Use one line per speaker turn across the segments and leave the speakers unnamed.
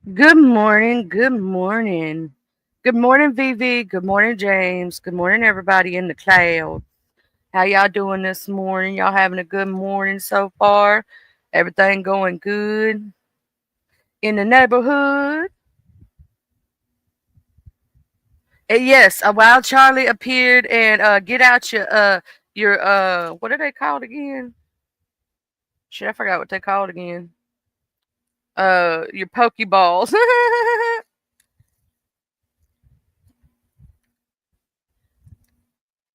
Good morning. Good morning. Good morning, Vivi. Good morning, James. Good morning, everybody in the cloud. How y'all doing this morning? Y'all having a good morning so far? Everything going good in the neighborhood? Yes, a wild Charlie appeared and get out your what are they called again? Shit, I forgot what they called again. Your Pokeballs.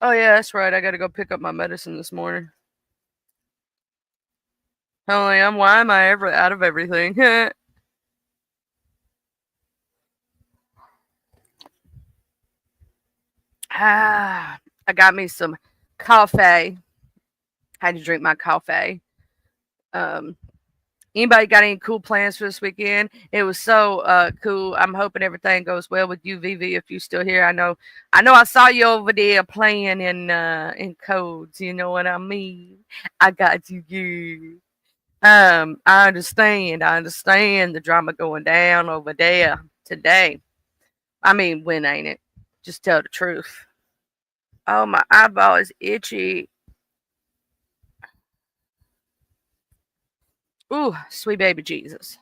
Oh yeah, that's right. I got to go pick up my medicine this morning. Hell, I am. Why am I ever out of everything? I got me some coffee. Had to drink my coffee. Um, Anybody got any cool plans for this weekend? It was so cool. I'm hoping everything goes well with you, Vivi. If you're still here, I know, I saw you over there playing in codes. You know what I mean? I got you good. I understand the drama going down over there today. I mean, when ain't it? Just tell the truth. Oh, my eyeball is itchy. Ooh, sweet baby Jesus.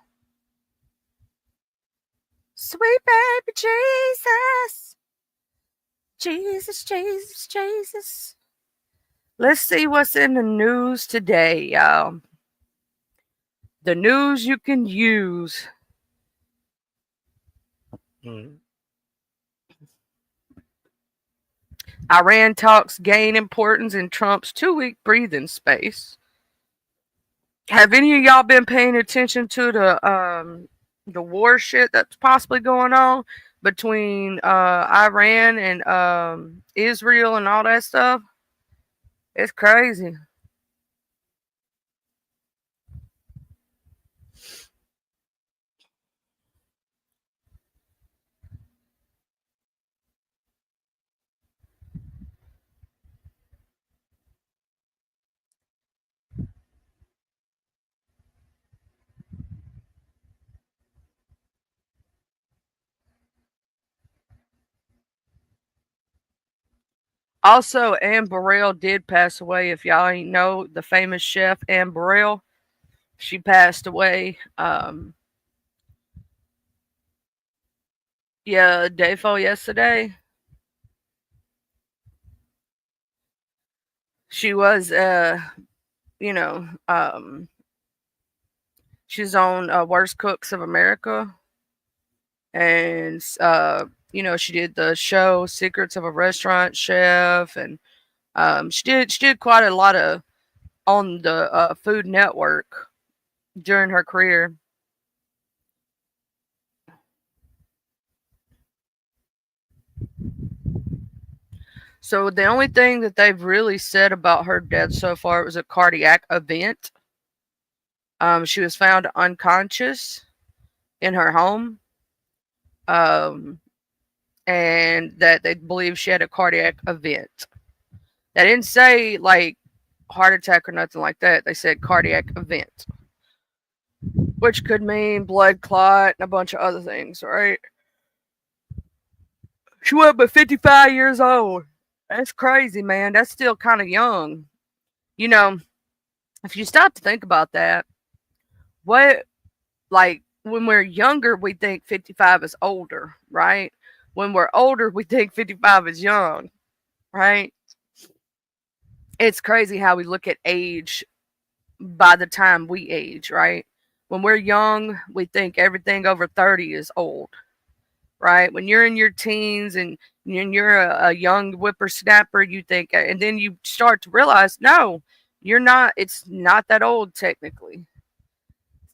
Sweet baby Jesus. Jesus, Jesus, Jesus. Let's see what's in the news today, y'all. The news you can use. Mm. Iran talks gain importance in Trump's 2 week breathing space. Have any of y'all been paying attention to the war shit that's possibly going on between Iran and Israel and all that stuff? It's crazy. Also, Anne Burrell did pass away. If y'all ain't know, the famous chef Anne Burrell, she passed away. Yeah, day before yesterday. She was, you know, she's on Worst Cooks of America, and she did the show Secrets of a Restaurant Chef, and she did quite a lot of on the Food Network during her career. So the only thing that they've really said about her death so far was a cardiac event. She was found unconscious in her home, um, and that they believe she had a cardiac event. They didn't say like heart attack or nothing like that. They said cardiac event, which could mean blood clot and a bunch of other things, right? She was but 55 years old. That's crazy, man. That's still kind of young. You know, if you stop to think about that, what, like, when we're younger, we think 55 is older, right? When we're older, we think 55 is young, right? It's crazy how we look at age by the time we age, right? When we're young, we think everything over 30 is old, right? When you're in your teens and you're a young whippersnapper, you think, and then you start to realize, no, you're not, it's not that old technically.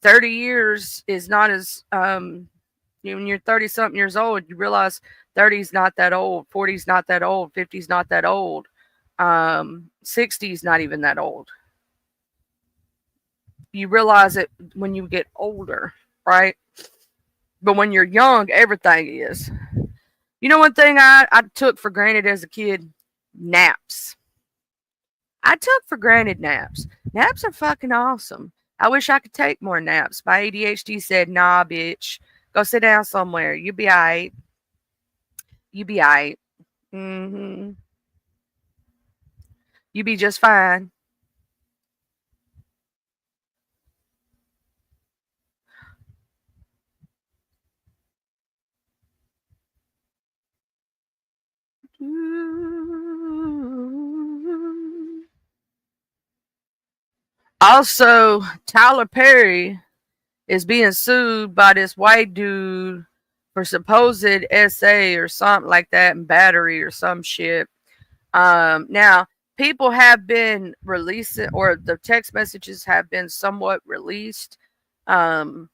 30 years is not as, when you're 30 something years old, you realize 30 is not that old, 40 is not that old, 50 is not that old, 60 is not even that old. You realize it when you get older, right? But when you're young, everything is. You know, one thing I took for granted as a kid? Naps. I took for granted naps. Naps are fucking awesome. I wish I could take more naps. My ADHD said, nah, bitch. Go sit down somewhere. You be alright. You be alright. Mm-hmm. You be just fine. Also, Tyler Perry is being sued by this white dude for supposed SA or something like that and battery or some shit. Now, people have been releasing, or the text messages have been somewhat released. Um,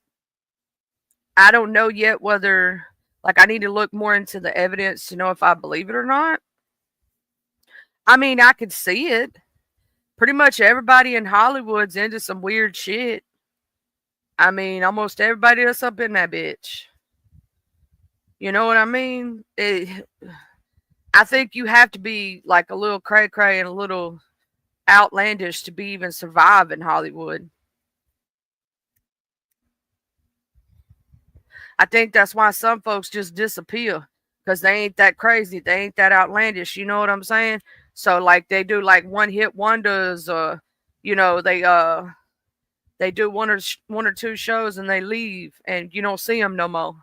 I don't know yet whether, like, I need to look more into the evidence to know if I believe it or not. I mean, I could see it. Pretty much everybody in Hollywood's into some weird shit. I mean, almost everybody that's up in that bitch. You know what I mean? I think you have to be like a little cray cray and a little outlandish to be even survive in Hollywood. I think that's why some folks just disappear because they ain't that crazy. They ain't that outlandish. You know what I'm saying? So like they do like one hit wonders, or you know they do one or two shows and they leave and you don't see them no more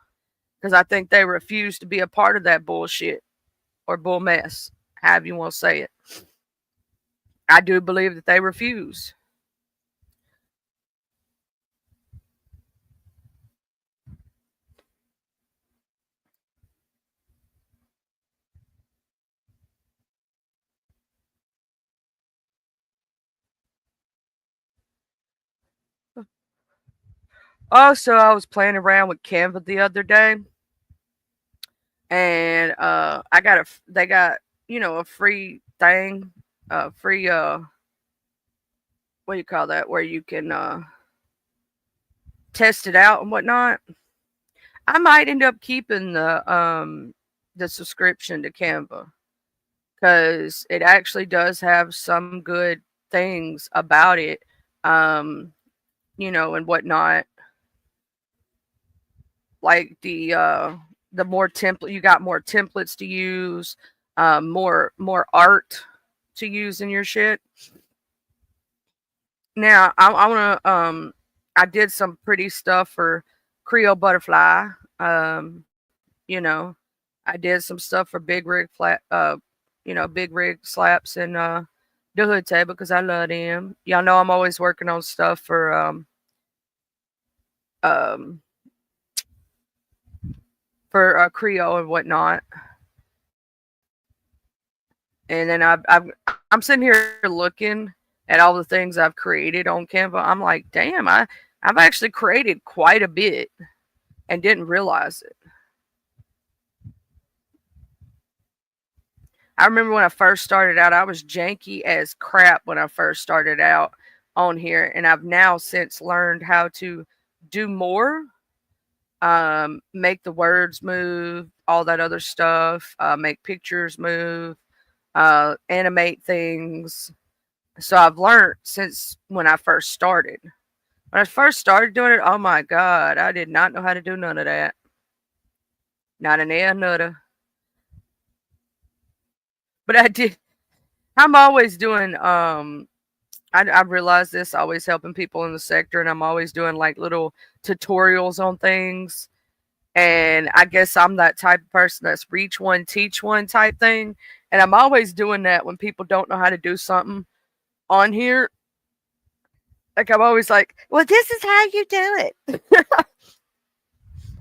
because I think they refuse to be a part of that bullshit or bull mess, however you want to say it. I do believe that they refuse. Also, I was playing around with Canva the other day, and I got they got a free thing, free what do you call that, where you can test it out and whatnot. I might end up keeping the subscription to Canva because it actually does have some good things about it, um, and whatnot. Like the more template you got, more templates to use, more art to use in your shit. Now I want to I did some pretty stuff for Creole Butterfly. Um, you know, I did some stuff for Big Rig Big Rig Slaps and the Hood Table because I love them. Y'all know I'm always working on stuff um for Creole and whatnot. And then I'm sitting here looking at all the things I've created on Canva. I'm like, damn, I've actually created quite a bit and didn't realize it. I remember when I first started out, I was janky as crap when I first started out on here, and I've now since learned how to do more, make the words move, all that other stuff, make pictures move, animate things. So I've learned since when I first started. When I first started doing it, oh my god, I did not know how to do none of that. Not an air nutter. But I did. I'm always doing. I realize this. Always helping people in the sector, and I'm always doing like little tutorials on things. And I guess I'm that type of person that's reach one, teach one type thing. And I'm always doing that when people don't know how to do something on here. Like I'm always like, well, this is how you do it.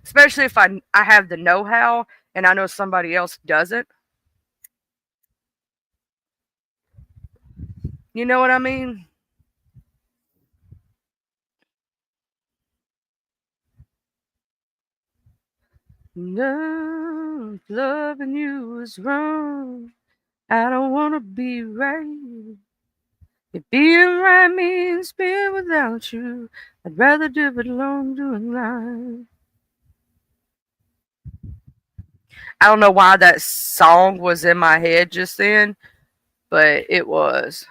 Especially if I have the know how and I know somebody else doesn't. You know what I mean? No, loving you is wrong. I don't want to be right. If being right means being without you, I'd rather do it alone doing right. I don't know why that song was in my head just then, but it was.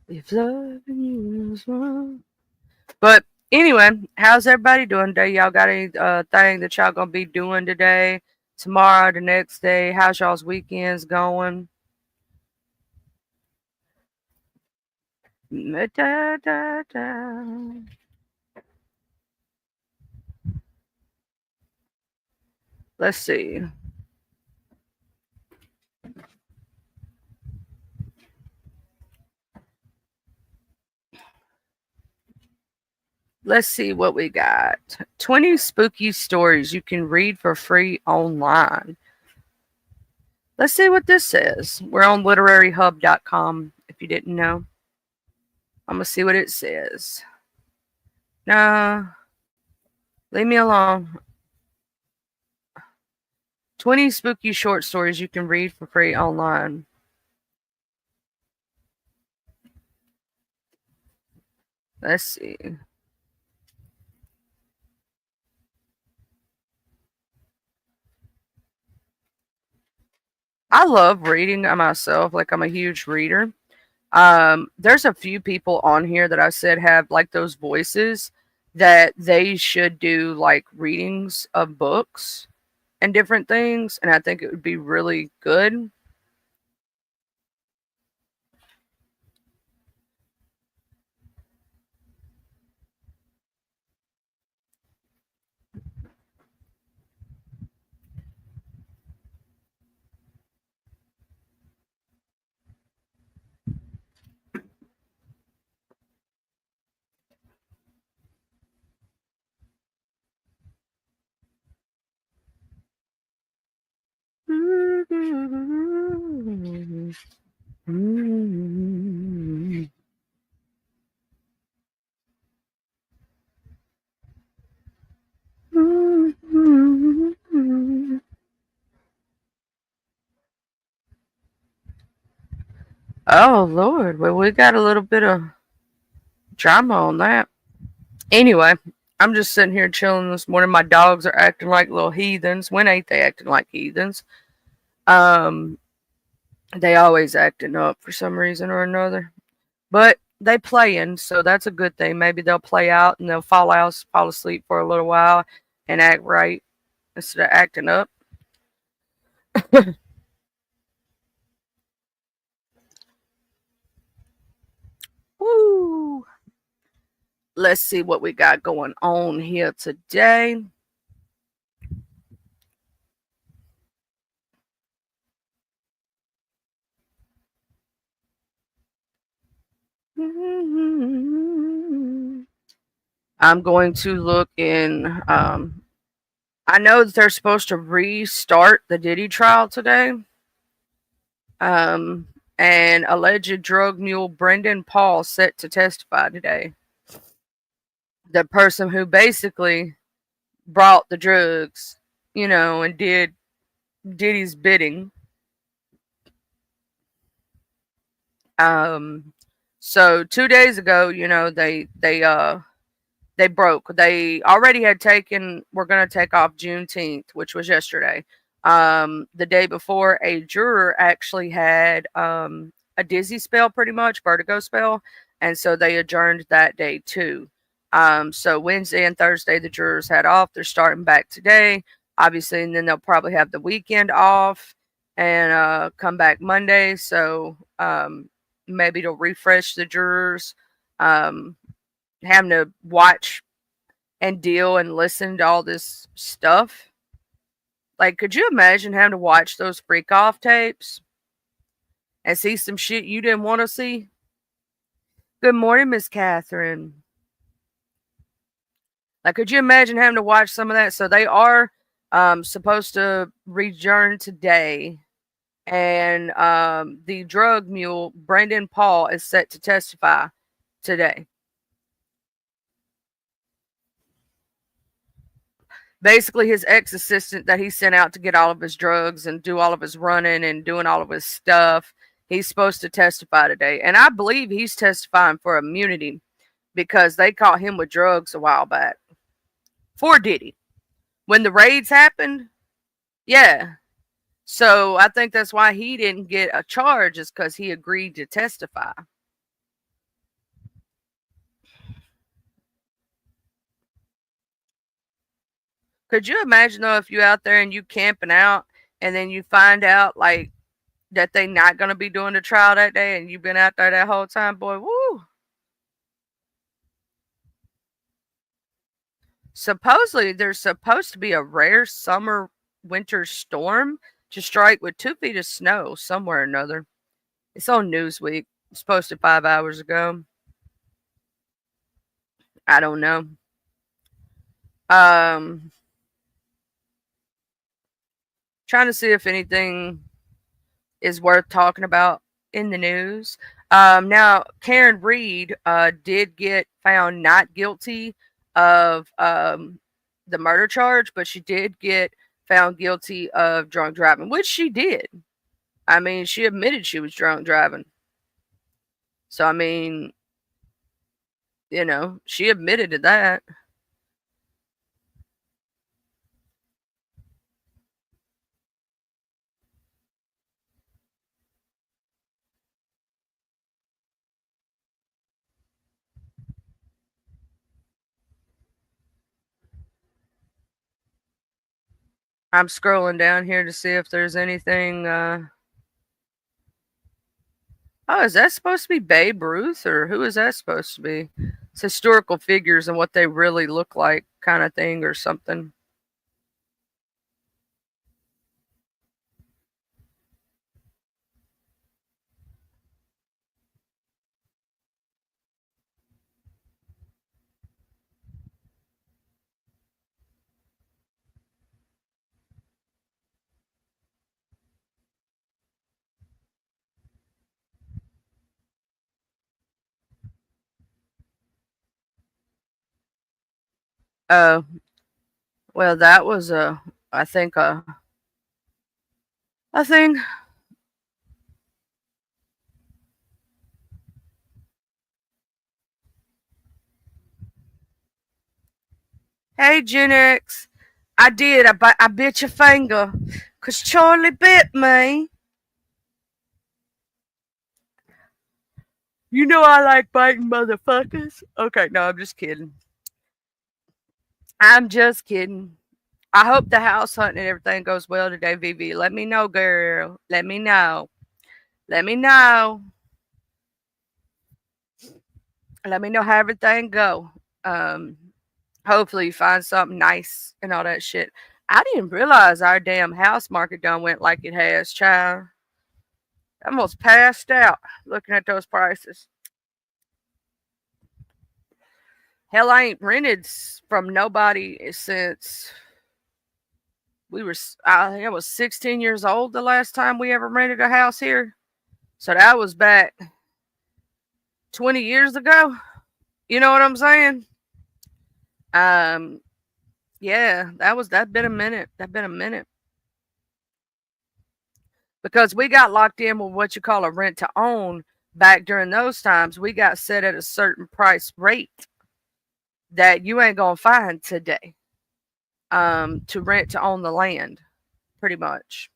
If loving you is wrong. But anyway, how's everybody doing today? Y'all got any thing that y'all gonna be doing today, tomorrow, the next day? How's y'all's weekends going? Da, da, da. Let's see. Let's see what we got. 20 spooky stories you can read for free online. Let's see what this says. We're on literaryhub.com if you didn't know. I'm going to see what it says. No, leave me alone. 20 spooky short stories you can read for free online. Let's see. I love reading myself. Like, I'm a huge reader. There's a few people on here that I said have like those voices that they should do like readings of books and different things, and I think it would be really good. Oh Lord, well we got a little bit of drama on that. Anyway, I'm just sitting here chilling this morning. My dogs are acting like little heathens. When ain't they acting like heathens? They always acting up for some reason or another. But they playing, so that's a good thing. Maybe they'll play out and they'll fall asleep for a little while and act right instead of acting up. Woo! Let's see what we got going on here today. I'm going to look in. I know that they're supposed to restart the Diddy trial today. And alleged drug mule Brendan Paul set to testify today. The person who basically brought the drugs, and did Diddy's bidding. So 2 days ago, they broke. They already had we're going to take off Juneteenth, which was yesterday. The day before, a juror actually had a dizzy spell, pretty much, vertigo spell. And so they adjourned that day too. So Wednesday and Thursday, the jurors had off. They're starting back today, obviously, and then they'll probably have the weekend off and come back Monday. So maybe to refresh the jurors. Having to watch and deal and listen to all this stuff. Like, could you imagine having to watch those freak off tapes and see some shit you didn't want to see? Good morning, Miss Catherine. Like, could you imagine having to watch some of that? So they are supposed to return today. And the drug mule, Brendan Paul, is set to testify today. Basically, his ex-assistant that he sent out to get all of his drugs and do all of his running and doing all of his stuff, he's supposed to testify today. And I believe he's testifying for immunity because they caught him with drugs a while back. For Diddy. When the raids happened, yeah. So I think that's why he didn't get a charge, is because he agreed to testify. Could you imagine though if you out there and you camping out and then you find out like that they not gonna be doing the trial that day and you've been out there that whole time, boy, woo. Supposedly there's supposed to be a rare summer winter storm to strike with 2 feet of snow somewhere or another. It's on Newsweek. It's posted 5 hours ago. I don't know. Um Trying to see if anything is worth talking about in the news. Now, Karen Reed did get found not guilty of the murder charge, but she did get found guilty of drunk driving, which she did. I mean, she admitted she was drunk driving. So, I mean, she admitted to that. I'm scrolling down here to see if there's anything. Oh, is that supposed to be Babe Ruth or who is that supposed to be? It's historical figures and what they really look like, kind of thing, or something. Oh, well, that was I think a thing. Hey, Gen X, I did. I bit your finger, 'cause Charlie bit me. You know I like biting motherfuckers. Okay, no, I'm just kidding. I'm just kidding. I hope the house hunting and everything goes well today, Vivi. Let me know, girl. Let me know. Let me know. Let me know how everything go. Um, Hopefully you find something nice and all that shit. I didn't realize our damn house market done went like it has, child. I almost passed out looking at those prices. Hell, I ain't rented from nobody since we were. I think I was 16 years old the last time we ever rented a house here. So that was back 20 years ago. You know what I'm saying? Um, yeah, that been a minute. That been a minute. Because we got locked in with what you call a rent to own back during those times. We got set at a certain price rate that you ain't gonna find today, to rent to own the land, pretty much.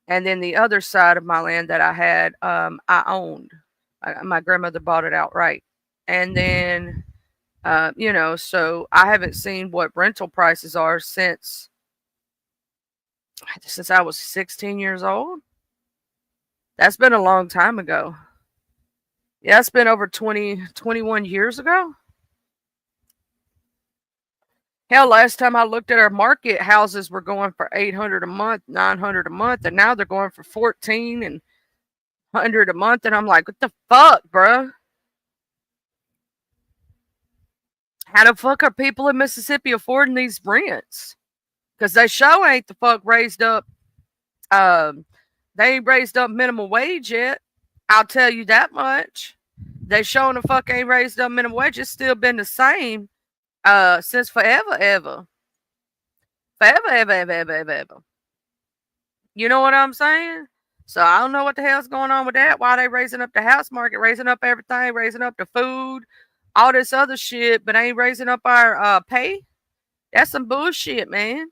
And then the other side of my land that I had, I owned. My grandmother bought it outright. And then, so I haven't seen what rental prices are since I was 16 years old. That's been a long time ago. Yeah, it's been over 21 years ago. Hell, last time I looked at our market, houses were going for 800 a month, 900 a month, and now they're going for 14 and 100 a month. And I'm like, what the fuck, bro? How the fuck are people in Mississippi affording these rents? Because they sure ain't the fuck raised up. Um, they ain't raised up minimum wage yet. I'll tell you that much. They showing the fuck ain't raised up minimum wage. It's still been the same since forever, ever. Forever, ever, ever, ever, ever, ever. You know what I'm saying? So I don't know what the hell's going on with that. Why they raising up the house market, raising up everything, raising up the food, all this other shit, but ain't raising up our pay? That's some bullshit, man.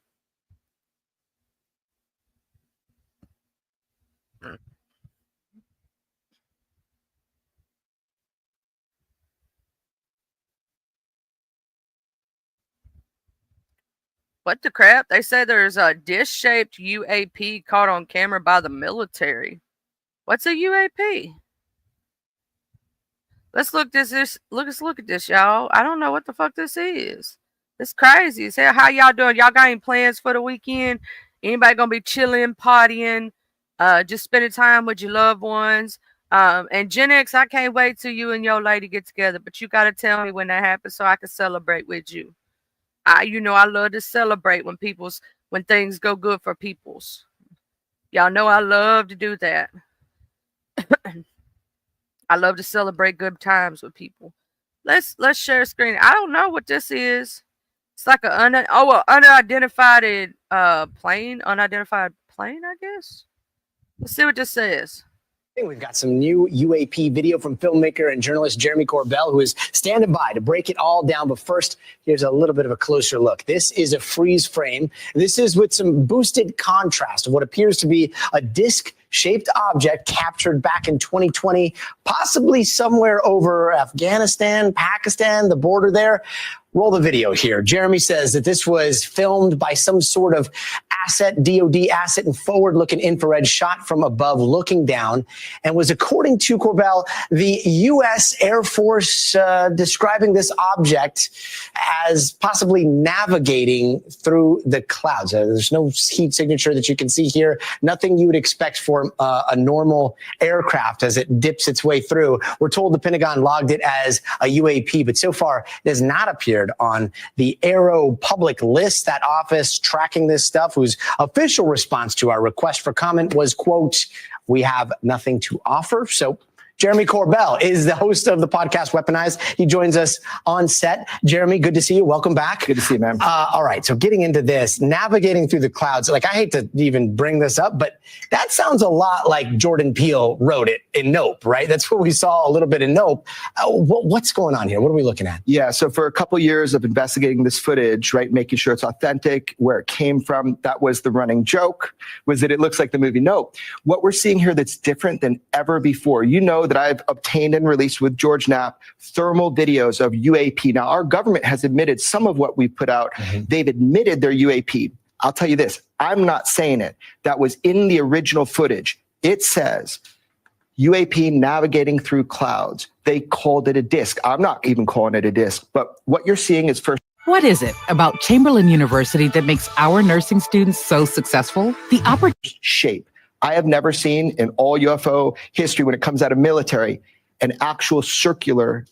What the crap? They say there's a dish-shaped UAP caught on camera by the military. What's a UAP? Let's look at this, y'all. I don't know what the fuck this is. It's crazy. Say, how y'all doing? Y'all got any plans for the weekend? Anybody gonna be chilling, partying, just spending time with your loved ones? And Gen X, I can't wait till you and your lady get together, but you gotta tell me when that happens so I can celebrate with you. I love to celebrate when things go good for peoples. Y'all know I love to do that. I love to celebrate good times with people. Let's share a screen. I don't know what this is. It's like an unidentified plane. Unidentified plane, I guess. Let's see what this says.
We've got some new UAP video from filmmaker and journalist Jeremy Corbell, who is standing by to break it all down. But first, here's a little bit of a closer look. This is a freeze frame. This is with some boosted contrast of what appears to be a disc-shaped object captured back in 2020, possibly somewhere over Afghanistan, Pakistan, the border there. Roll the video here. Jeremy says that this was filmed by some sort of DOD asset and forward-looking infrared shot from above looking down, and was, according to Corbell, the U.S. Air Force describing this object as possibly navigating through the clouds. There's no heat signature that you can see here. Nothing you would expect for a normal aircraft as it dips its way through. We're told the Pentagon logged it as a UAP, but so far it has not appeared on the Aero public list. That office tracking this stuff, whose official response to our request for comment was, quote, "We have nothing to offer." So Jeremy Corbell is the host of the podcast Weaponized. He joins us on set. Jeremy, good to see you. Welcome back.
Good to see you, man.
All right. So getting into this, navigating through the clouds, like I hate to even bring this up, but that sounds a lot like Jordan Peele wrote it in Nope, right? That's what we saw a little bit in Nope. What's going on here? What are we looking at?
Yeah. So for a couple of years of investigating this footage, right, making sure it's authentic, where it came from, that was the running joke, was that it looks like the movie Nope. What we're seeing here that's different than ever before, you know that I've obtained and released with George Knapp thermal videos of UAP. Now, our government has admitted some of what we've put out. Mm-hmm. They've admitted their UAP. I'll tell you this, I'm not saying it. That was in the original footage. It says UAP navigating through clouds. They called it a disc. I'm not even calling it a disc, but what you're seeing is first.
What is it about Chamberlain University that makes our nursing students so successful? The
shape. I have never seen in all UFO history, when it comes out of military, an actual circular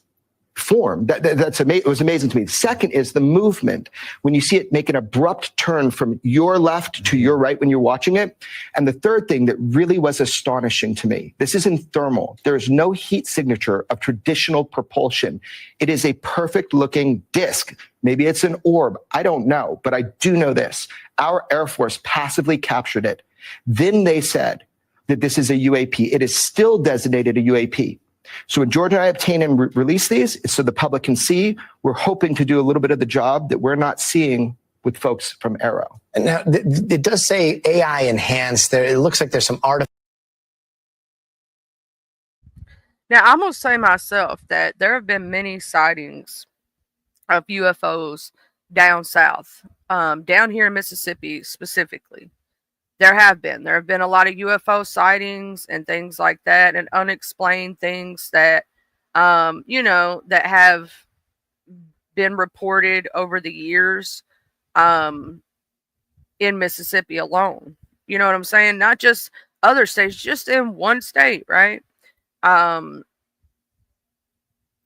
form. It was amazing to me. The second is the movement. When you see it make an abrupt turn from your left to your right when you're watching it. And the third thing that really was astonishing to me, this is in thermal. There is no heat signature of traditional propulsion. It is a perfect looking disc. Maybe it's an orb. I don't know, but I do know this. Our Air Force passively captured it. Then they said that this is a UAP. It is still designated a UAP. So when George and I obtain and release these so the public can see, we're hoping to do a little bit of the job that we're not seeing with folks from Aero.
And now it does say AI enhanced. There, it looks like there's some art.
Now, I'm going to say myself that there have been many sightings of UFOs down south, down here in Mississippi specifically. There have been a lot of UFO sightings and things like that, and unexplained things that, that have been reported over the years, in Mississippi alone. You know what I'm saying? Not just other states, just in one state, right?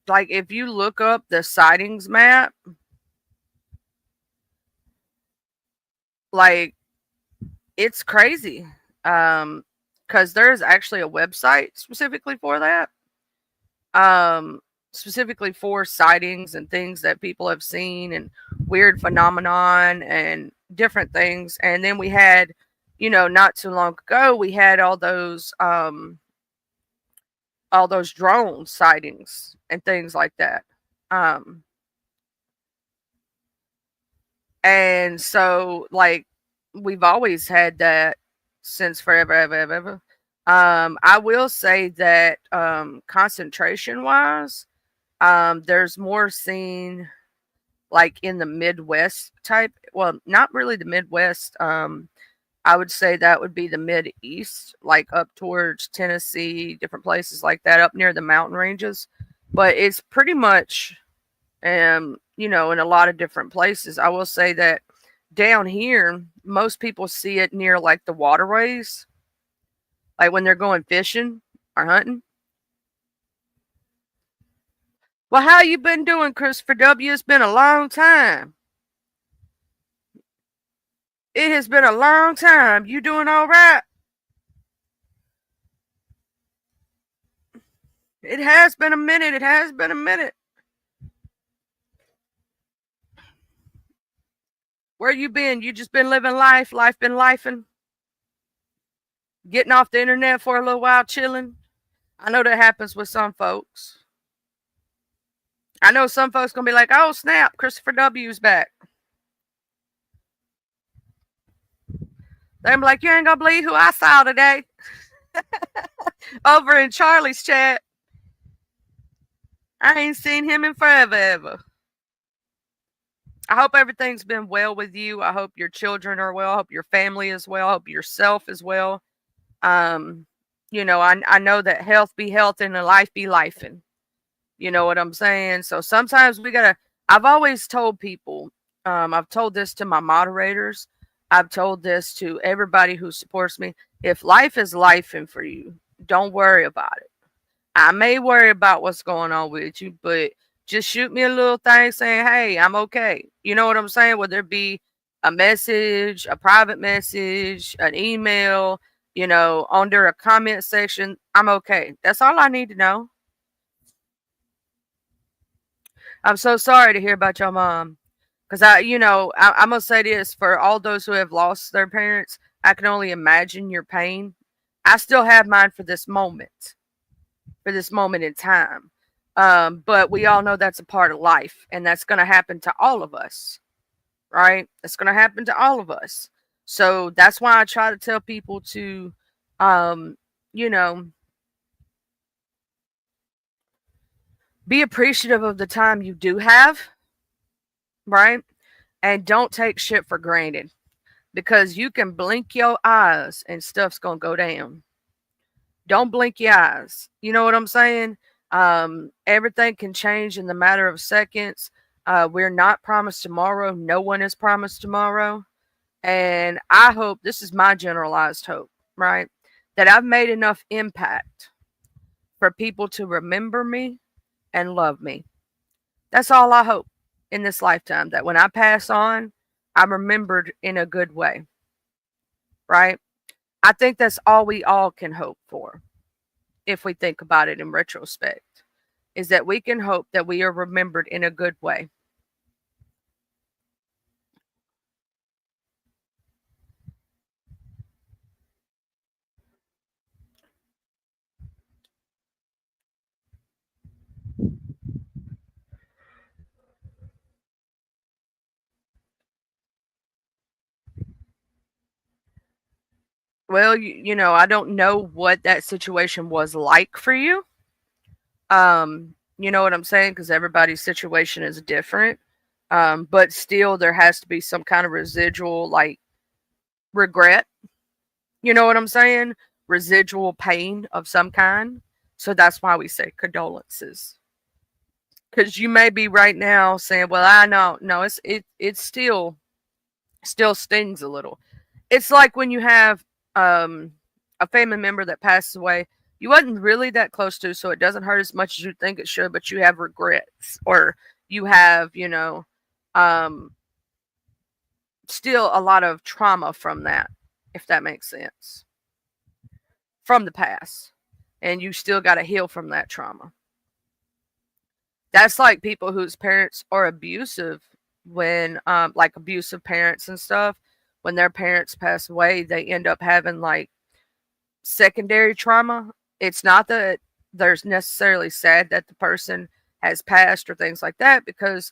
Like if you look up the sightings map, like, it's crazy, because there's actually a website specifically for that, specifically for sightings and things that people have seen and weird phenomenon and different things. And then we had, not too long ago, we had all those drone sightings and things like that. And so, like, we've always had that since forever, ever. I will say that concentration wise, there's more seen like in the Midwest type. Well, not really the Midwest. I would say that would be the Mid East, like up towards Tennessee, different places like that, up near the mountain ranges. But it's pretty much, you know, in a lot of different places. I will say that down here, most people see it near like the waterways, like when they're going fishing or hunting. Well, how you been doing, Christopher W? It's been a long time. It has been a long time. You doing all right? It has been a minute. It has been a minute. Where you been? You just been living life. Life been lifing. Getting off the internet for a little while, chilling. I know that happens with some folks. I know some folks gonna be like, "Oh snap, Christopher W's back." They're like, "You ain't gonna believe who I saw today." Over in Charlie's chat. I ain't seen him in forever ever. I hope everything's been well with you. I hope your children are well. I hope your family is well. I hope yourself is well. You know, I know that health be health and life be lifing. You know what I'm saying? So sometimes we gotta. I've always told people. I've told this to my moderators. I've told this to everybody who supports me. If life is lifing for you, don't worry about it. I may worry about what's going on with you, but just shoot me a little thing saying, "Hey, I'm okay." You know what I'm saying? Whether it be a message, a private message, an email, you know, under a comment section, I'm okay. That's all I need to know. I'm so sorry to hear about your mom. Because I'm going to say this for all those who have lost their parents, I can only imagine your pain. I still have mine for this moment in time. But we all know that's a part of life, and that's going to happen to all of us, right? It's going to happen to all of us. So that's why I try to tell people to, you know, be appreciative of the time you do have, right? And don't take shit for granted, because you can blink your eyes and stuff's going to go down. Don't blink your eyes. You know what I'm saying? Everything can change in the matter of seconds. We're not promised tomorrow. No one is promised tomorrow. And I hope, this is my generalized hope, right? That I've made enough impact for people to remember me and love me. That's all I hope in this lifetime, that when I pass on, I'm remembered in a good way, right? I think that's all we all can hope for, if we think about it in retrospect, is that we can hope that we are remembered in a good way. Well, you know, I don't know what that situation was like for you. You know what I'm saying? Because everybody's situation is different. But still, there has to be some kind of residual, like, regret. You know what I'm saying? Residual pain of some kind. So that's why we say condolences. Because you may be right now saying, "Well, I know, no, it still stings a little." It's like when you have a family member that passes away, you wasn't really that close to, so it doesn't hurt as much as you think it should, but you have regrets, or you have, still a lot of trauma from that, if that makes sense, from the past, and you still got to heal from that trauma. That's like people whose parents are abusive, when like abusive parents and stuff, when their parents pass away, they end up having like secondary trauma. It's not that there's necessarily sad that the person has passed or things like that, because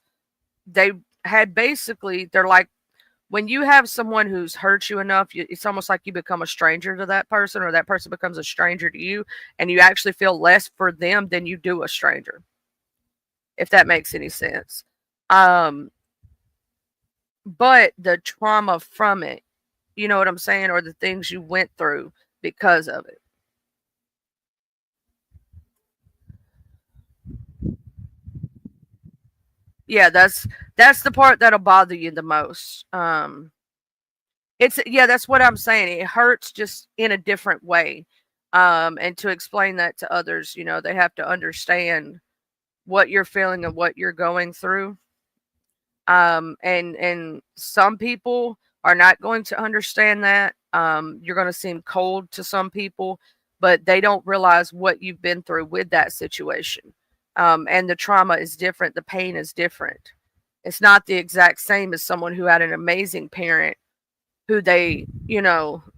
they had basically, they're like, when you have someone who's hurt you enough, it's almost like you become a stranger to that person, or that person becomes a stranger to you, and you actually feel less for them than you do a stranger, if that makes any sense. but the trauma from it, you know what I'm saying, or the things you went through because of it. Yeah, that's the part that'll bother you the most. That's what I'm saying. It hurts just in a different way. And to explain that to others, they have to understand what you're feeling and what you're going through. And some people are not going to understand that. You're going to seem cold to some people, but they don't realize what you've been through with that situation. And the trauma is different. The pain is different. It's not the exact same as someone who had an amazing parent who they,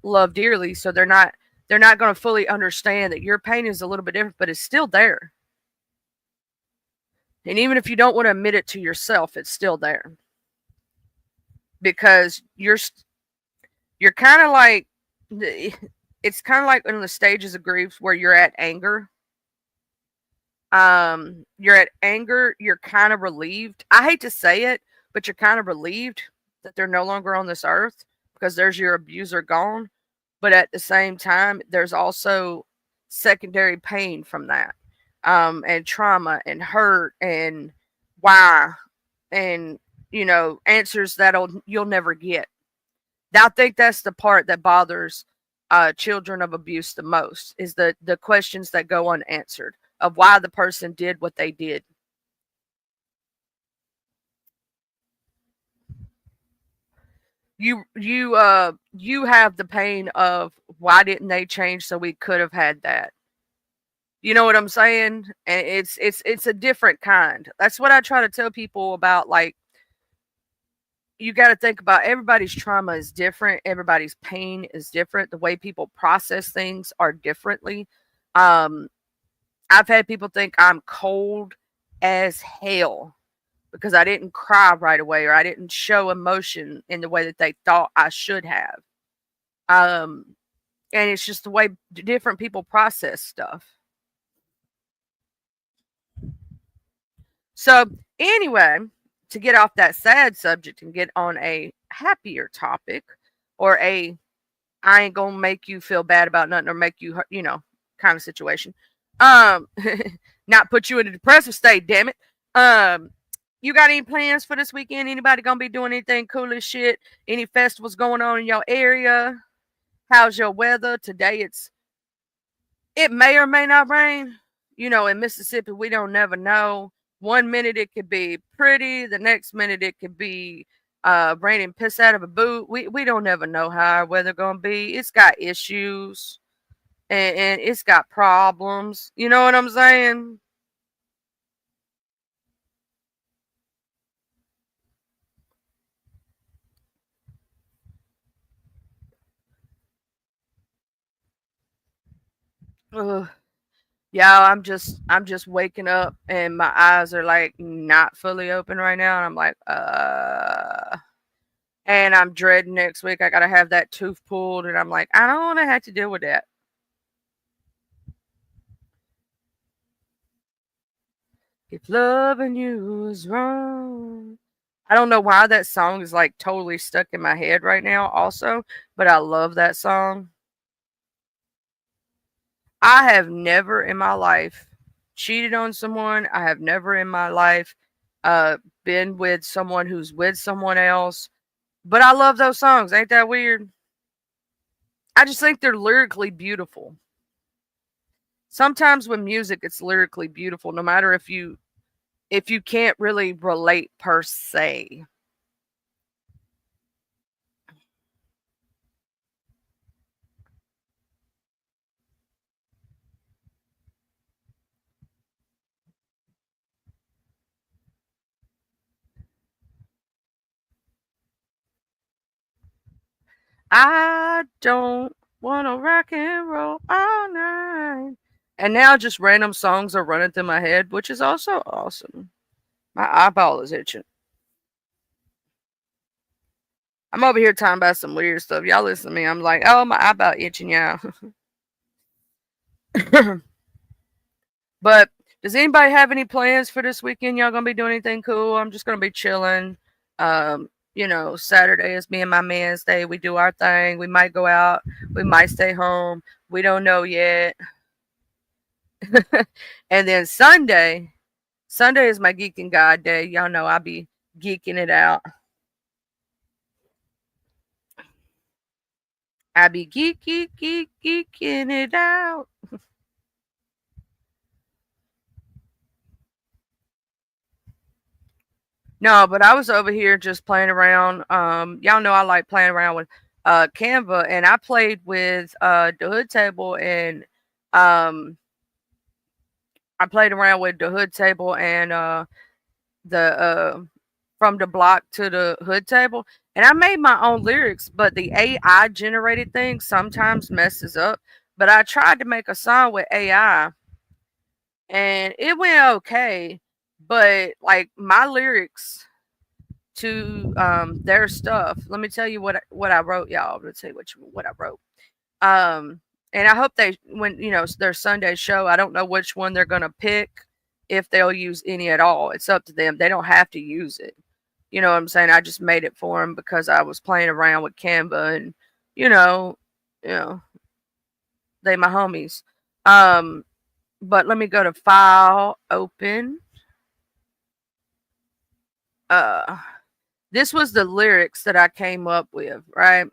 love dearly. So they're not going to fully understand that your pain is a little bit different, but it's still there. And even if you don't want to admit it to yourself, it's still there. Because you're kind of like, it's kind of like in the stages of grief where you're at anger. You're at anger, you're kind of relieved. I hate to say it, but you're kind of relieved that they're no longer on this earth because there's your abuser gone. But at the same time, there's also secondary pain from that. And trauma and hurt and why and answers you'll never get. I think that's the part that bothers children of abuse the most, is the questions that go unanswered of why the person did what they did. You have the pain of why didn't they change so we could have had that. You know what I'm saying? And it's a different kind. That's what I try to tell people about. Like, you got to think about everybody's trauma is different. Everybody's pain is different. The way people process things are differently. I've had people think I'm cold as hell because I didn't cry right away or I didn't show emotion in the way that they thought I should have. And it's just the way different people process stuff. So anyway, to get off that sad subject and get on a happier topic, or I ain't gonna make you feel bad about nothing or make you, kind of situation. Not put you in a depressive state, damn it. You got any plans for this weekend? Anybody gonna be doing anything cool as shit? Any festivals going on in your area? How's your weather? Today it may or may not rain. In Mississippi, we don't never know. 1 minute it could be pretty, the next minute it could be raining piss out of a boot. We don't ever know how our weather gonna be. It's got issues and it's got problems. You know what I'm saying? Ugh. Yeah, I'm just waking up and my eyes are like not fully open right now, and I'm like, and I'm dreading next week. I gotta have that tooth pulled, and I'm like, I don't want to have to deal with that. If loving you is wrong. I don't know why that song is like totally stuck in my head right now, also, but I love that song. I have never in my life cheated on someone. I have never in my life been with someone who's with someone else. But I love those songs. Ain't that weird? I just think they're lyrically beautiful. Sometimes with music, it's lyrically beautiful, no matter if you can't really relate per se. I don't want to rock and roll all night. And now just random songs are running through my head, which is also awesome. My eyeball is itching. I'm over here talking about some weird stuff. Y'all listen to me. I'm like, oh, my eyeball itching, y'all. But does anybody have any plans for this weekend? Y'all gonna be doing anything cool? I'm just gonna be chilling. you know, Saturday is me and my man's day. We do our thing. We might go out. We might stay home. We don't know yet. And then Sunday is my geeking God day. Y'all know I be geeking it out. I be geeking it out. No, but I was over here just playing around. Y'all know I like playing around with Canva, and I played with the hood table, and I played around with the hood table and the from the block to the hood table, and I made my own lyrics, but the AI generated thing sometimes messes up. But I tried to make a song with AI, and it went okay. But like my lyrics to their stuff. Let me tell you what I wrote, y'all. Let's tell you what I wrote. And I hope they, when you know their Sunday show, I don't know which one they're gonna pick, if they'll use any at all. It's up to them. They don't have to use it. You know what I'm saying? I just made it for them because I was playing around with Canva, and you know, you know, they my homies. But let me go to file, open. This was the lyrics that I came up with, right?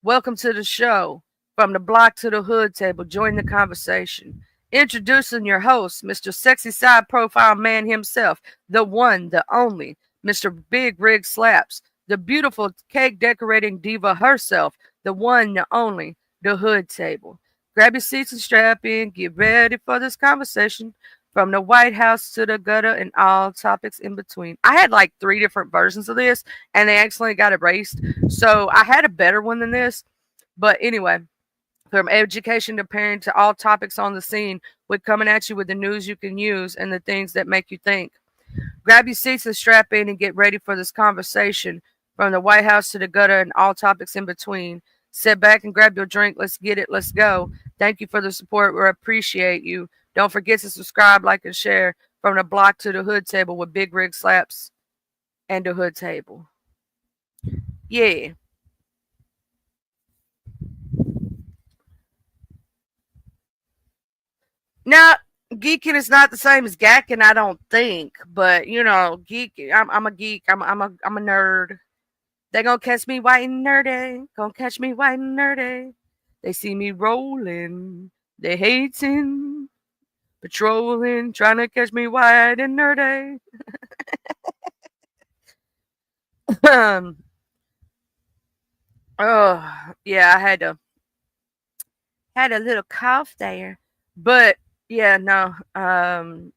Welcome to the show. From the block to the hood table, join the conversation. Introducing your host, Mr. Sexy Side Profile Man himself, the one, the only, Mr. Big Rig Slaps, the beautiful cake decorating diva herself, the one, the only, the hood table. Grab your seats and strap in. Get ready for this conversation. From the White House to the gutter and all topics in between. I had like 3 different versions of this, and they accidentally got erased. So I had a better one than this. But anyway, from education to parenting to all topics on the scene, we're coming at you with the news you can use and the things that make you think. Grab your seats and strap in and get ready for this conversation. From the White House to the gutter and all topics in between. Sit back and grab your drink. Let's get it. Let's go. Thank you for the support. We appreciate you. Don't forget to subscribe, like, and share. From the block to the hood table with Big Rig Slaps and the hood table. Yeah. Now, geeking is not the same as gacking, I don't think. But you know, geek. I'm a geek. I'm a nerd. They gonna catch me white and nerdy. Gonna catch me white and nerdy. They see me rolling. They hating, patrolling, trying to catch me white and nerdy. Oh yeah, I had a little cough there, but yeah, no. I'm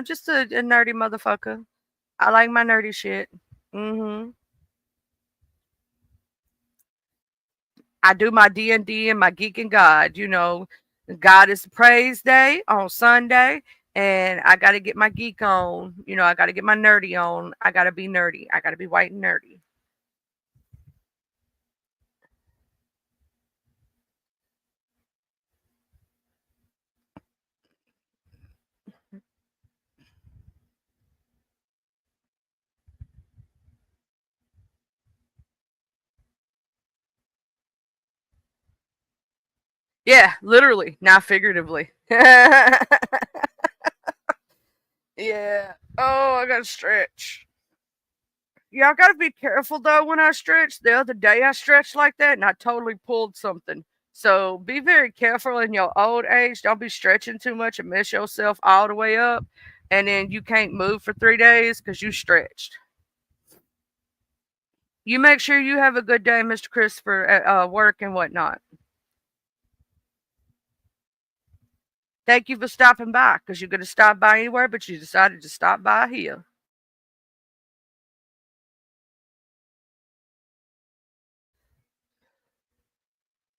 just a nerdy motherfucker. I like my nerdy shit. I do my D&D and my Geek and God. You know, God is Praise Day on Sunday, and I got to get my geek on. You know, I got to get my nerdy on. I got to be nerdy. I got to be white and nerdy. Yeah, literally, not figuratively. Yeah. Oh, I got to stretch. Yeah, I got to be careful though when I stretch. The other day I stretched like that and I totally pulled something. So be very careful in your old age. Don't be stretching too much and mess yourself all the way up. And then you can't move for 3 days because you stretched. You make sure you have a good day, Mr. Christopher, at work and whatnot. Thank you for stopping by because you could have stopped by anywhere, but you decided to stop by here.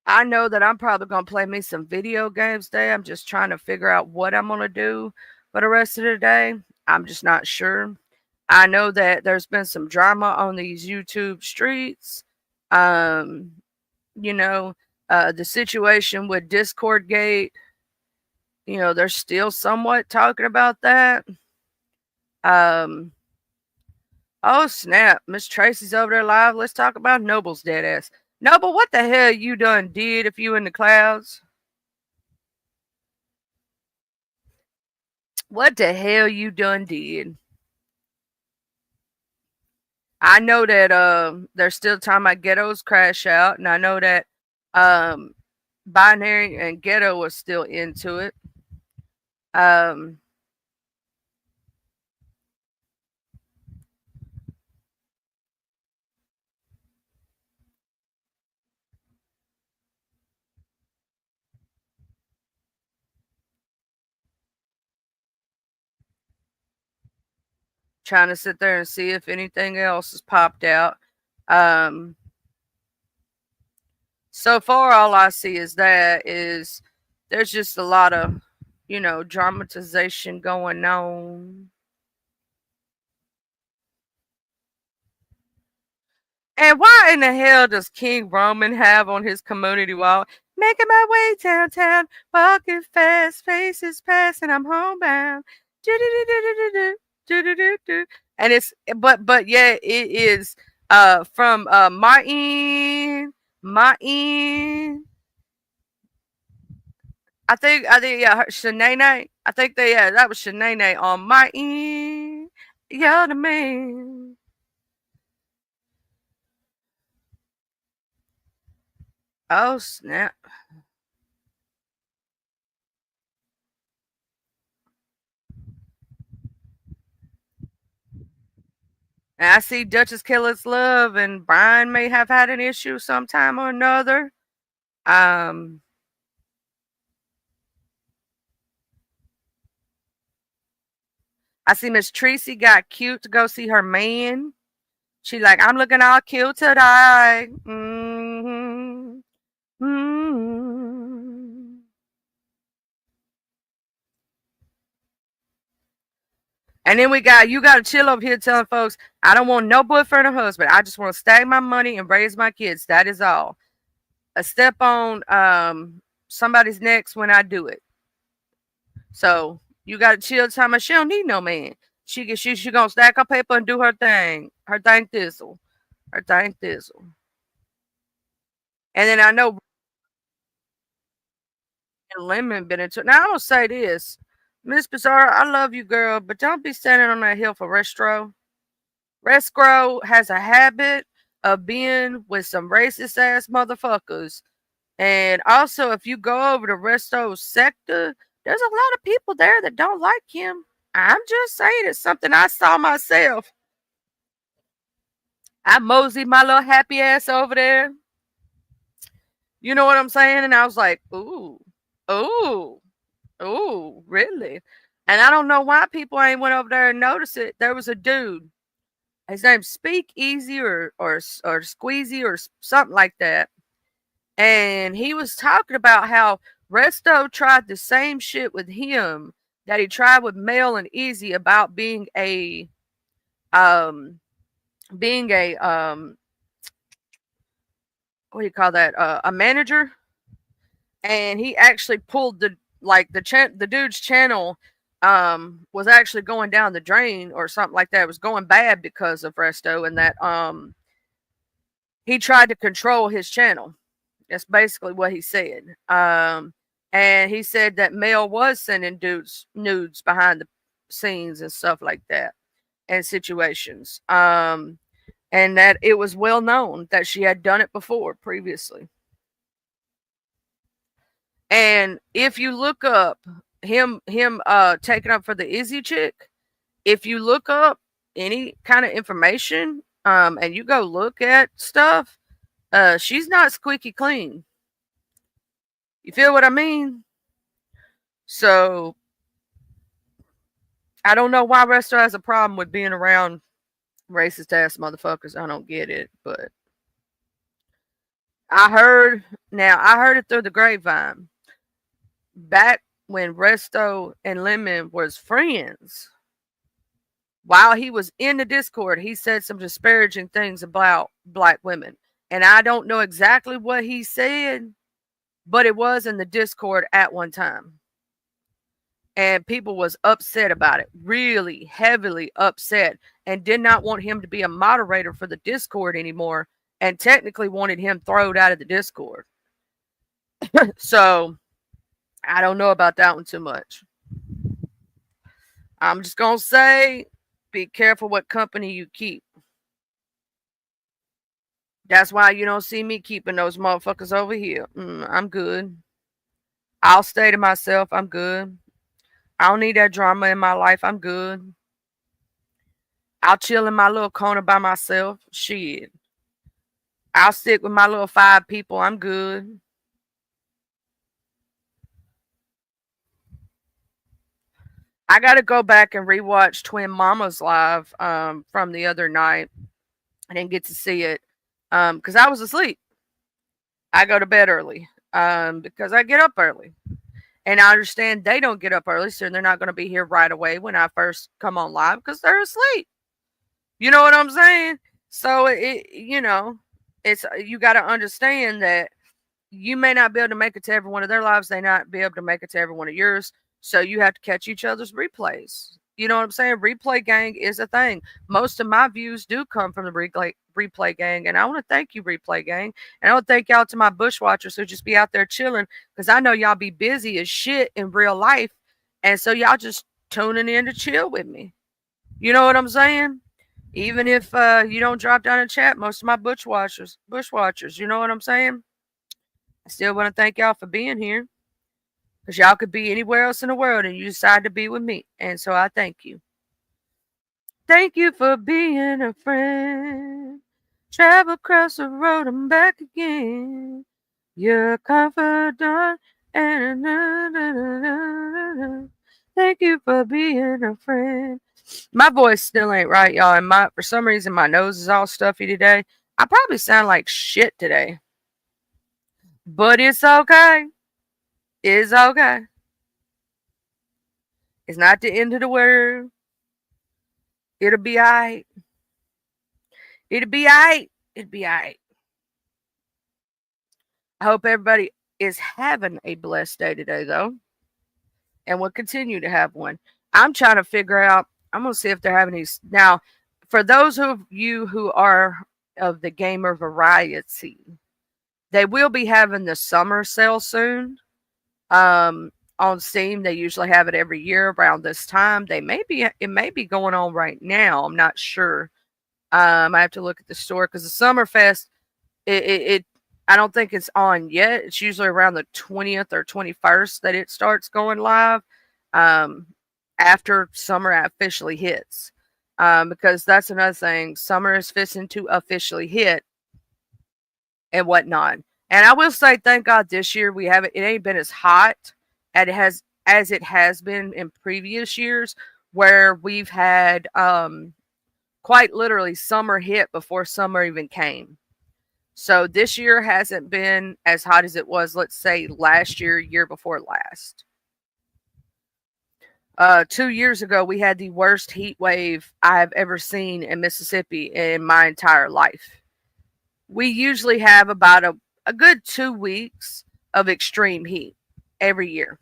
I know that I'm probably going to play me some video games today. I'm just trying to figure out what I'm going to do for the rest of the day. I'm just not sure. I know that there's been some drama on these YouTube streets. You know, the situation with Discord Gate, you know, they're still somewhat talking about that. Oh snap! Miss Tracy's over there live. Let's talk about Noble's dead ass. Noble, what the hell you done did if you in the clouds? What the hell you done did? I know that there's still time my ghettos crash out, and I know that Binary and Ghetto was still into it. Trying to sit there and see if anything else has popped out. So far, all I see is there's just a lot of, dramatization going on. And why in the hell does King Roman have on his community wall, making my way downtown, walking fast, faces passing, I'm homebound. And it's but yeah, it is from Martin. I think yeah, Shanae. I think that was Shanae on Martin. You're the man. Oh snap. And I see Duchess Killer's Love and Brian may have had an issue sometime or another. I see Miss Tracy got cute to go see her man. She like, I'm looking all cute today. Mm-hmm. Mm-hmm. And then you got to chill over here telling folks, I don't want no boyfriend or husband. I just want to stack my money and raise my kids. That is all. A step on somebody's necks when I do it. So you got to chill. Tell me she don't need no man. She gonna stack her paper and do her thing. Her thing thistle. Her thing thistle. And then I know Lemon been into it. Now I'm gonna say this. Miss Bizarre, I love you, girl, but don't be standing on that hill for Restro. Restro has a habit of being with some racist ass motherfuckers. And also, if you go over to Restro's sector, there's a lot of people there that don't like him. I'm just saying it's something I saw myself. I moseyed my little happy ass over there. You know what I'm saying? And I was like, ooh, really? And I don't know why people ain't went over there and noticed it. There was a dude. His name's Speak Easy or Squeezy or something like that. And he was talking about how Resto tried the same shit with him that he tried with Mel and Easy about being a what do you call that? A manager. And he actually pulled the dude's channel was actually going down the drain or something like that. It was going bad because of Resto, and that he tried to control his channel. That's basically what he said. And he said that Mel was sending dudes nudes behind the scenes and stuff like that and situations. And that it was well known that she had done it before previously. And if you look up him taking up for the Izzy chick, if you look up any kind of information, and you go look at stuff, she's not squeaky clean. You feel what I mean? So I don't know why Resto has a problem with being around racist ass motherfuckers. I don't get it, but I heard it through the grapevine. Back when Resto and Lemon was friends, while he was in the Discord, he said some disparaging things about black women. And I don't know exactly what he said, but it was in the Discord at one time. and people was upset about it, really heavily upset, and did not want him to be a moderator for the Discord anymore, and technically wanted him thrown out of the Discord. So I don't know about that one too much. I'm just gonna say, be careful what company you keep. That's why you don't see me keeping those motherfuckers over here. I'm good. I'll stay to myself. I'm good. I don't need that drama in my life. I'm good. I'll chill in my little corner by myself. Shit. I'll stick with my little 5 people. I'm good. I got to go back and rewatch Twin Mamas Live from the other night. I didn't get to see it because I was asleep. I go to bed early because I get up early. And I understand they don't get up early, so they're not going to be here right away when I first come on live because they're asleep. You know what I'm saying? So, you got to understand that you may not be able to make it to every one of their lives. They not be able to make it to every one of yours. So you have to catch each other's replays. You know what I'm saying? Replay gang is a thing. Most of my views do come from the replay gang. And I want to thank you, replay gang. And I want to thank y'all to my bushwatchers who just be out there chilling. Because I know y'all be busy as shit in real life. And so y'all just tuning in to chill with me. You know what I'm saying? Even if you don't drop down in chat, most of my bushwatchers, you know what I'm saying? I still want to thank y'all for being here. Because y'all could be anywhere else in the world and you decide to be with me. And so I thank you. Thank you for being a friend. Travel across the road and back again. You're a confidant. Thank you for being a friend. My voice still ain't right, y'all. And for some reason, my nose is all stuffy today. I probably sound like shit today. But it's okay. It's okay. It's not the end of the world. It'll be alright. It'll be alright. It'll be alright. I hope everybody is having a blessed day today, though. And will continue to have one. I'm trying to figure out, I'm going to see if they're having these. Now, for those of you who are of the gamer variety, they will be having the summer sale soon. On Steam, they usually have it every year around this time. It may be going on right now. I'm not sure. I have to look at the store because the Summerfest, I don't think it's on yet. It's usually around the 20th or 21st that it starts going live. After summer officially hits, because that's another thing. Summer is fixing to officially hit and whatnot. And I will say, thank God this year we haven't. It ain't been as hot as it has been in previous years, where we've had quite literally summer hit before summer even came. So this year hasn't been as hot as it was, let's say, last year before last. 2 years ago, we had the worst heat wave I've ever seen in Mississippi in my entire life. We usually have about a good 2 weeks of extreme heat every year.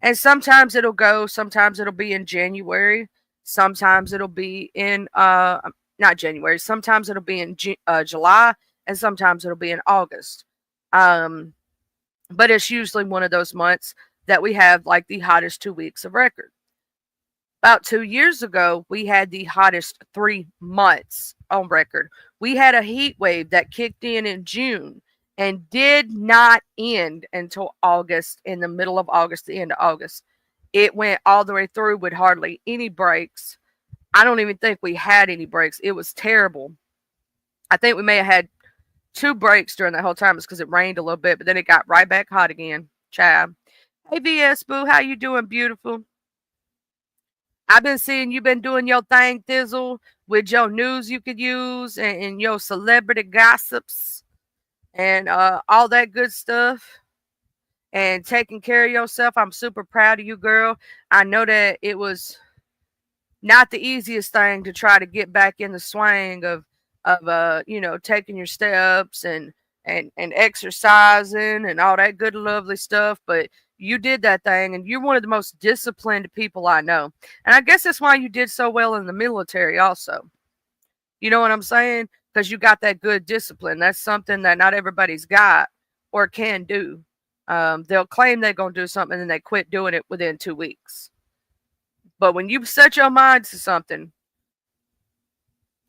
And sometimes it'll be in January. Sometimes it'll be in, not January. Sometimes it'll be in July. And sometimes it'll be in August. But it's usually one of those months that we have like the hottest 2 weeks of record. About 2 years ago, we had the hottest 3 months on record. We had a heat wave that kicked in June and did not end until August, in the middle of August, the end of August. It went all the way through with hardly any breaks. I don't even think we had any breaks. It was terrible. I think we may have had 2 breaks during that whole time. It's because it rained a little bit, but then it got right back hot again. Chad. Hey, VS Boo, how you doing, beautiful? I've been seeing you been doing your thing, Thizzle, with your news you could use and your celebrity gossips and all that good stuff and taking care of yourself. I'm super proud of you, girl. I know that it was not the easiest thing to try to get back in the swing of taking your steps and exercising and all that good lovely stuff, but you did that thing, and you're one of the most disciplined people I know. And I guess that's why you did so well in the military also. You know what I'm saying? Because you got that good discipline. That's something that not everybody's got or can do. They'll claim they're going to do something and then they quit doing it within 2 weeks. But when you set your mind to something,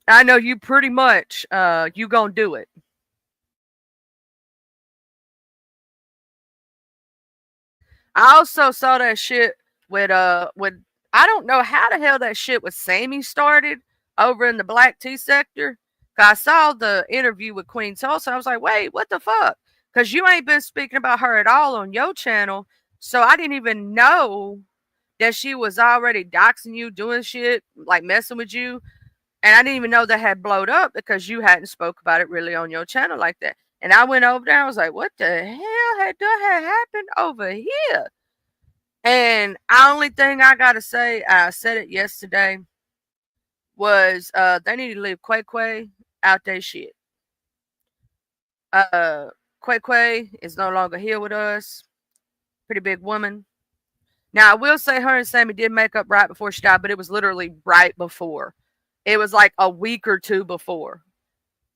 I know you pretty much, you going to do it. I also saw that shit with I don't know how the hell that shit with Sammy started over in the Black Tea sector. I saw the interview with Queen Tulsa. I was like, wait, what the fuck? Because you ain't been speaking about her at all on your channel. So I didn't even know that she was already doxing you, doing shit, like messing with you. And I didn't even know that had blowed up because you hadn't spoke about it really on your channel like that. And I went over there. I was like, what the hell had happened over here? And the only thing I got to say, I said it yesterday, was they need to leave Quay Quay out their shit. Quay Quay is no longer here with us. Pretty big woman. Now, I will say her and Sammy did make up right before she died, but it was literally right before. It was like a week or two before.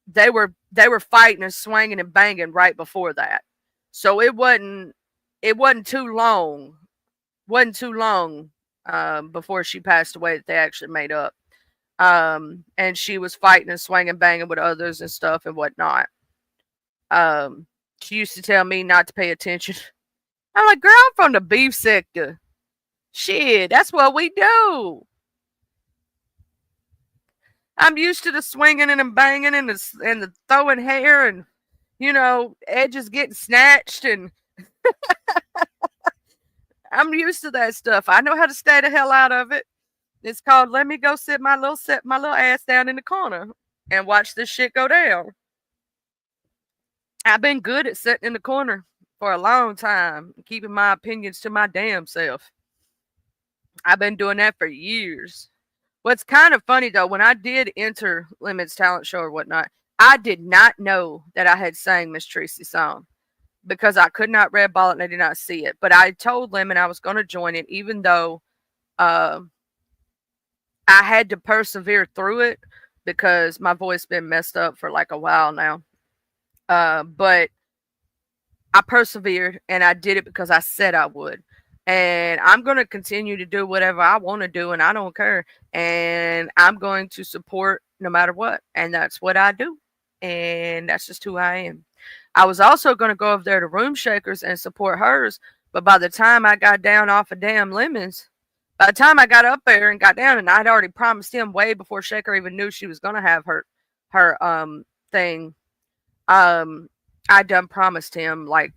They were fighting and swinging and banging right before that. So it wasn't too long. Wasn't too long before she passed away that they actually made up. And she was fighting and swinging, banging with others and stuff and whatnot. She used to tell me not to pay attention. I'm like, girl, I'm from the beef sector. Shit, that's what we do. I'm used to the swinging and the banging and the throwing hair and, you know, edges getting snatched, and I'm used to that stuff. I know how to stay the hell out of it. It's called let me go sit my little ass down in the corner and watch this shit go down. I've been good at sitting in the corner for a long time, keeping my opinions to my damn self. I've been doing that for years. What's kind of funny though, when I did enter Lemon's talent show or whatnot, I did not know that I had sang Miss Tracy's song because I could not red ball it and I did not see it. But I told Lemon I was going to join it, even though I had to persevere through it because my voice been messed up for like a while now. But I persevered and I did it because I said I would. And I'm going to continue to do whatever I want to do, and I don't care. And I'm going to support no matter what. And that's what I do. And that's just who I am. I was also going to go over there to Room Shakers and support hers. But by the time I got down off of damn Lemons, by the time I got up there and got down, and I'd already promised him way before Shaker even knew she was going to have her thing. I done promised him like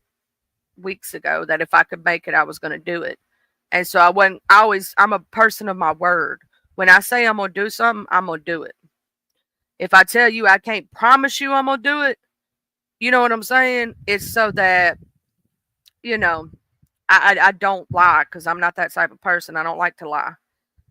weeks ago that if I could make it, I was going to do it. And so I'm a person of my word. When I say I'm going to do something, I'm going to do it. If I tell you I can't promise you I'm going to do it, you know what I'm saying? It's so that, you know, I don't lie because I'm not that type of person. I don't like to lie.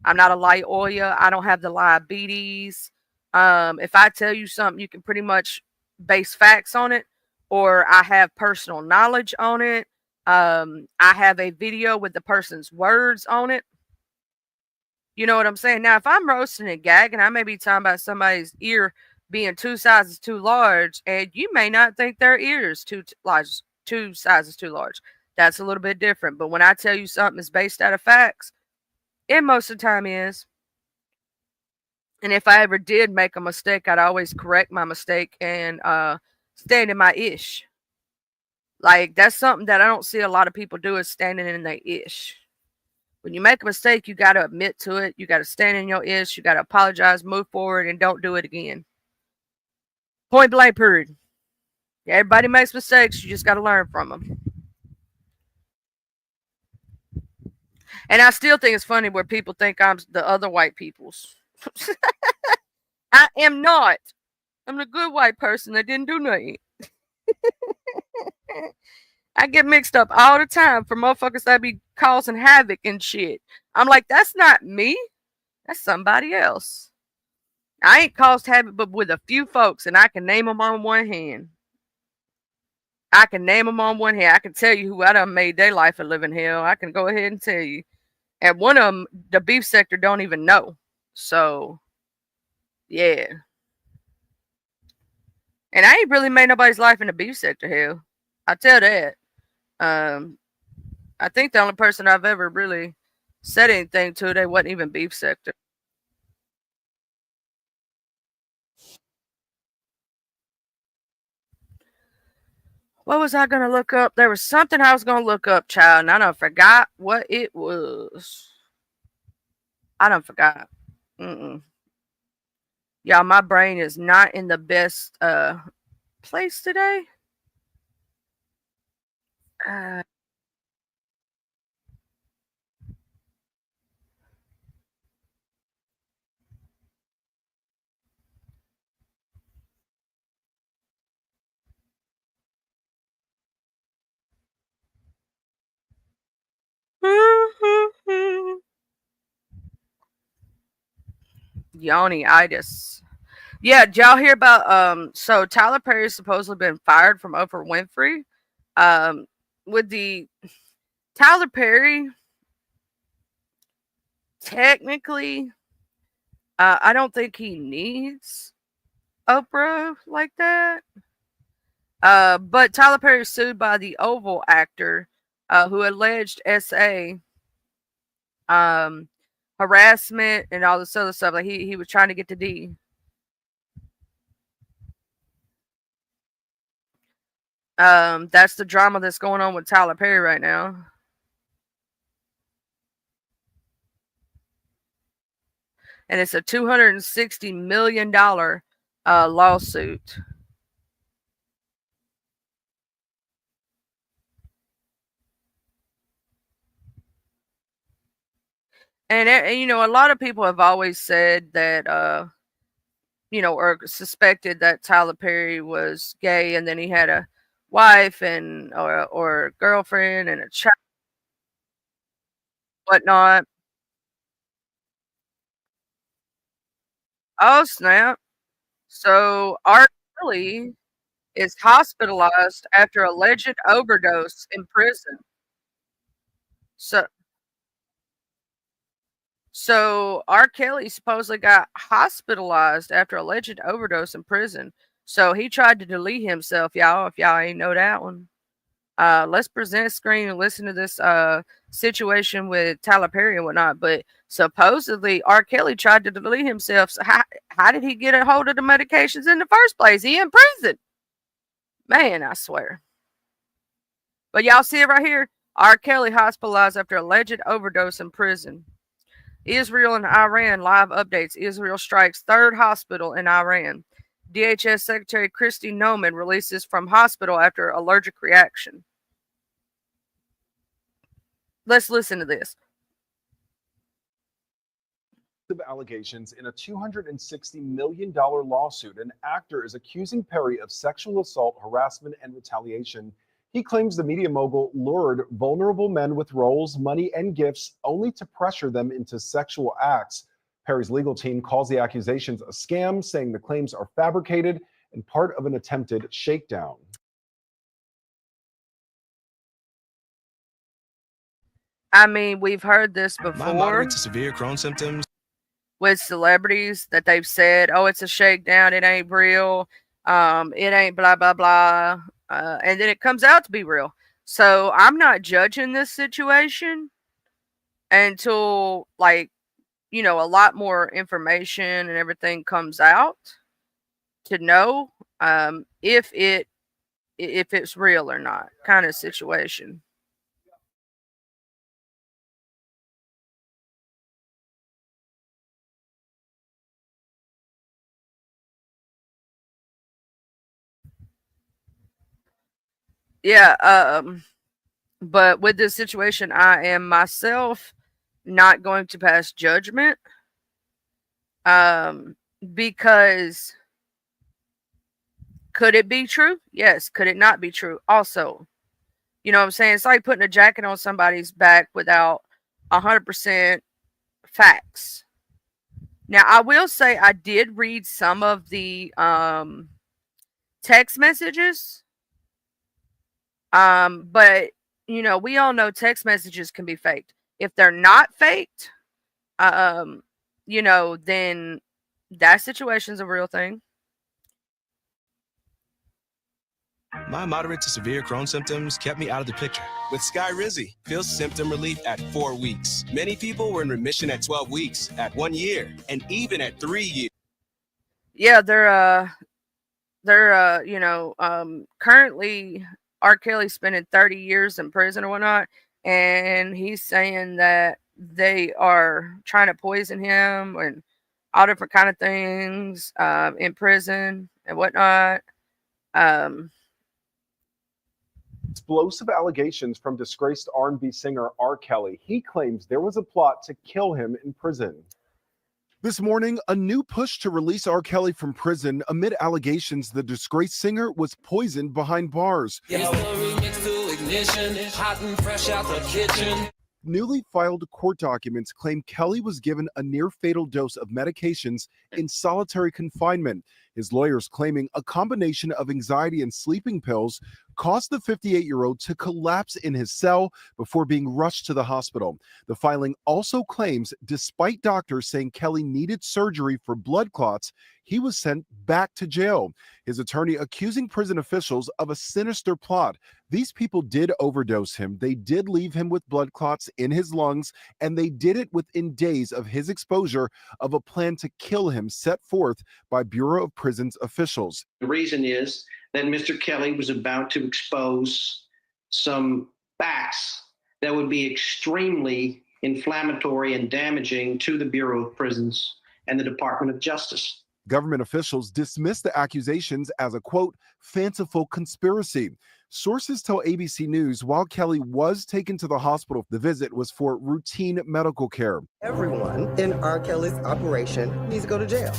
I'm not a liar. I don't have the diabetes. If I tell you something, you can pretty much base facts on it, or I have personal knowledge on it. I have a video with the person's words on it. You know what I'm saying? Now, if I'm roasting and gagging, I may be talking about somebody's ear being 2 sizes too large, and you may not think their ear is 2 sizes too large. That's a little bit different. But when I tell you something is based out of facts, it most of the time is. And if I ever did make a mistake, I'd always correct my mistake and stand in my ish. Like, that's something that I don't see a lot of people do, is standing in their ish. When you make a mistake, you got to admit to it. You got to stand in your ish. You got to apologize, move forward, and don't do it again. Point blank, period. Everybody makes mistakes. You just got to learn from them. And I still think it's funny where people think I'm the other white peoples. I am not. I'm the good white person that didn't do nothing. I get mixed up all the time for motherfuckers that be causing havoc and shit. I'm like, that's not me. That's somebody else. I ain't caused havoc but with a few folks, and I can name them on one hand. I can name them on one hand. I can tell you who I done made their life a living hell. I can go ahead and tell you. And one of them, the beef sector don't even know. So, yeah. And I ain't really made nobody's life in the beef sector hell. I tell that. I think the only person I've ever really said anything to, they wasn't even beef sector. What was I going to look up? There was something I was going to look up, child, and I done forgot what it was. I done forgot. Y'all, my brain is not in the best place today. Yawny-itis. Yeah, did y'all hear about so Tyler Perry's supposedly been fired from Oprah Winfrey? With the Tyler Perry, technically, I don't think he needs Oprah like that. But Tyler Perry is sued by the Oval actor who alleged SA harassment and all this other stuff. Like he was trying to get to D. That's the drama that's going on with Tyler Perry right now. And it's a $260 million lawsuit. And you know, a lot of people have always said that you know, or suspected that Tyler Perry was gay, and then he had a wife and or girlfriend and a child, whatnot. Oh snap! So R. Kelly is hospitalized after alleged overdose in prison. So R. Kelly supposedly got hospitalized after alleged overdose in prison. So he tried to delete himself, y'all. If y'all ain't know that one, let's present screen and listen to this situation with Tyler Perry and whatnot. But supposedly R. Kelly tried to delete himself. So how did he get a hold of the medications in the first place? He in prison, man. I swear. But y'all see it right here. R. Kelly hospitalized after alleged overdose in prison. Israel and Iran live updates. Israel strikes third hospital in Iran. DHS Secretary Kristi Noem releases from hospital after allergic reaction. Let's listen to this.
Allegations in a $260 million lawsuit. An actor is accusing Perry of sexual assault, harassment, and retaliation. He claims the media mogul lured vulnerable men with roles, money, and gifts only to pressure them into sexual acts. Perry's legal team calls the accusations a scam, saying the claims are fabricated and part of an attempted shakedown.
I mean, we've heard this
My
before
moderate to severe Crohn's symptoms.
with celebrities that they've said, "Oh, it's a shakedown. It ain't real. It ain't blah blah blah," and then it comes out to be real. So I'm not judging this situation until, like, you know, a lot more information and everything comes out to know if it's real or not, kind of situation. Yeah, but with this situation, I am myself not going to pass judgment, because could it be true? Yes. Could it not be true? Also, you know what I'm saying? It's like putting a jacket on somebody's back without 100% facts. Now, I will say I did read some of the text messages But you know, we all know text messages can be faked. If they're not faked, you know, then that situation's a real thing.
My moderate to severe Crohn's symptoms kept me out of the picture. With Skyrizi, feel symptom relief at 4 weeks. Many people were in remission at 12 weeks, at 1 year, and even at 3 years.
Yeah, they're currently R. Kelly's spending 30 years in prison or whatnot, and he's saying that they are trying to poison him and all different kind of things in prison and whatnot.
Explosive allegations from disgraced R&B singer R. Kelly. He claims there was a plot to kill him in prison. This morning, a new push to release R. Kelly from prison amid allegations the disgraced singer was poisoned behind bars. Newly filed court documents claim Kelly was given a near-fatal dose of medications in solitary confinement. His lawyers claiming a combination of anxiety and sleeping pills caused the 58-year-old to collapse in his cell before being rushed to the hospital. The filing also claims, despite doctors saying Kelly needed surgery for blood clots, he was sent back to jail. His attorney accusing prison officials of a sinister plot. These people did overdose him. They did leave him with blood clots in his lungs, and they did it within days of his exposure of a plan to kill him set forth by Bureau of Prisons officials.
The reason is that Mr. Kelly was about to expose some facts that would be extremely inflammatory and damaging to the Bureau of Prisons and the Department of Justice.
Government officials dismissed the accusations as a, quote, fanciful conspiracy. Sources tell ABC News while Kelly was taken to the hospital, the visit was for routine medical care.
Everyone in R. Kelly's operation needs to go to jail.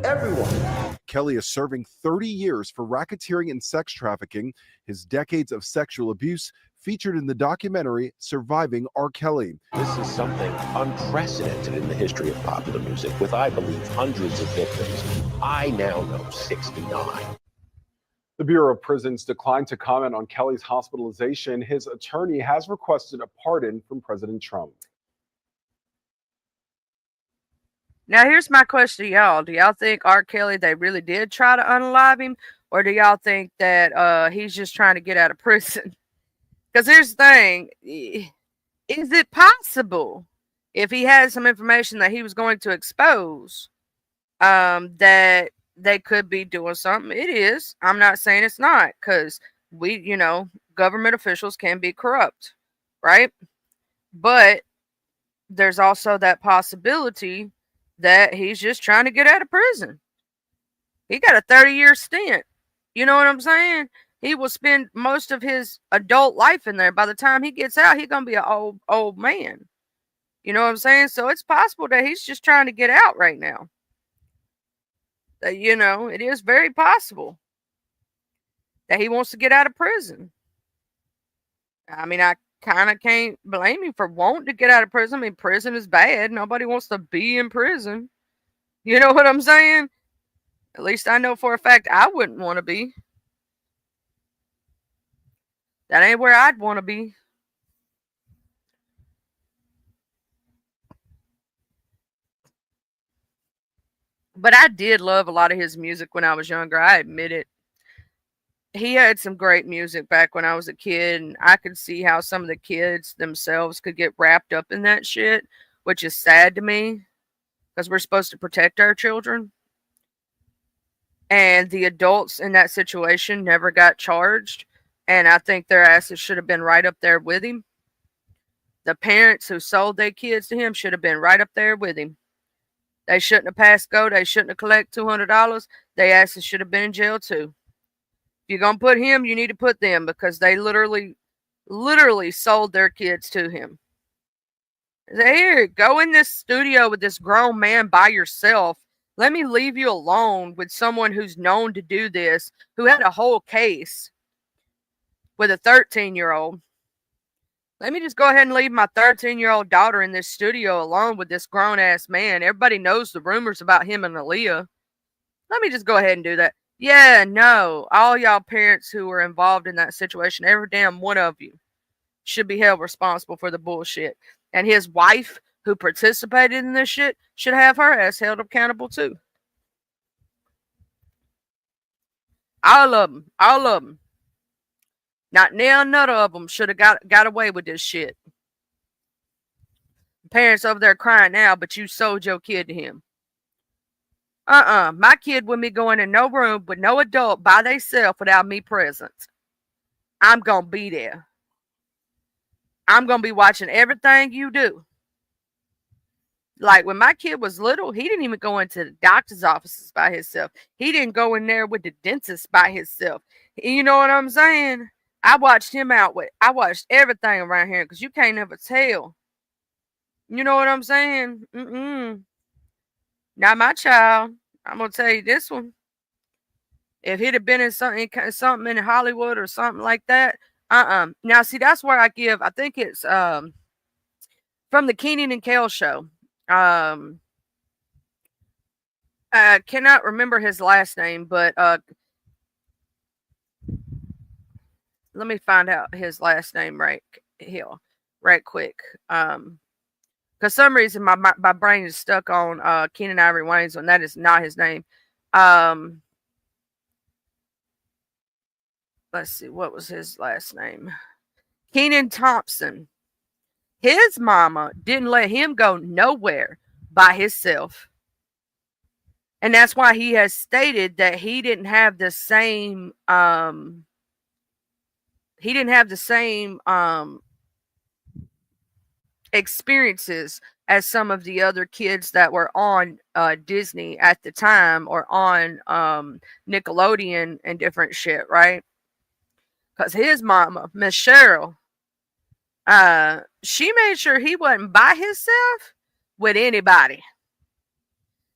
Everyone.
Kelly is serving 30 years for racketeering and sex trafficking. His decades of sexual abuse featured in the documentary Surviving R. Kelly.
This is something unprecedented in the history of popular music, with, I believe, hundreds of victims. I now know 69.
The Bureau of Prisons declined to comment on Kelly's hospitalization. His attorney has requested a pardon from President Trump.
Now, here's my question to y'all. Do y'all think R. Kelly, they really did try to unalive him? Or do y'all think that he's just trying to get out of prison? Because here's the thing. Is it possible, if he had some information that he was going to expose, that they could be doing something? It is. I'm not saying it's not, because government officials can be corrupt, right? But there's also that possibility that he's just trying to get out of prison. He got a 30-year stint. You know what I'm saying? He will spend most of his adult life in there. By the time he gets out, he's going to be an old man. You know what I'm saying? So it's possible that he's just trying to get out right now. It is very possible that he wants to get out of prison. I mean, I kind of can't blame him for wanting to get out of prison. I mean, prison is bad. Nobody wants to be in prison. You know what I'm saying? At least I know for a fact I wouldn't want to be. That ain't where I'd want to be. But I did love a lot of his music when I was younger. I admit it. He had some great music back when I was a kid, and I could see how some of the kids themselves could get wrapped up in that shit, which is sad to me, because we're supposed to protect our children. And the adults in that situation never got charged, and I think their asses should have been right up there with him. The parents who sold their kids to him should have been right up there with him. They shouldn't have passed go. They shouldn't have collected $200. Their asses should have been in jail too. If you're going to put him, you need to put them, because they literally sold their kids to him. Here, go in this studio with this grown man by yourself. Let me leave you alone with someone who's known to do this, who had a whole case with a 13-year-old. Let me just go ahead and leave my 13-year-old daughter in this studio alone with this grown-ass man. Everybody knows the rumors about him and Aaliyah. Let me just go ahead and do that. Yeah, no. All y'all parents who were involved in that situation, every damn one of you should be held responsible for the bullshit. And his wife, who participated in this shit, should have her ass held accountable too. All of them. All of them. Not none of them should have got away with this shit. Parents over there crying now, but you sold your kid to him. My kid wouldn't be going in no room with no adult by themselves without me present. I'm gonna be there. I'm gonna be watching everything you do. Like when my kid was little, he didn't even go into the doctor's offices by himself. He didn't go in there with the dentist by himself. You know what I'm saying? I watched him out with. I watched everything around here because you can't never tell. You know what I'm saying? Not my child. I'm gonna tell you this one. If he'd have been in something in Hollywood or something like that, Now see, that's where I give. I think it's from the Keenan and Kel show. I cannot remember his last name, but let me find out his last name right quick. Because some reason my brain is stuck on Keenan Ivory Wayans, and that is not his name. Let's see, what was his last name? Kenan Thompson. His mama didn't let him go nowhere by himself. And that's why he has stated that he didn't have the same experiences as some of the other kids that were on Disney at the time, or on Nickelodeon and different shit, right? Because his mama, Miss Cheryl, she made sure he wasn't by himself with anybody.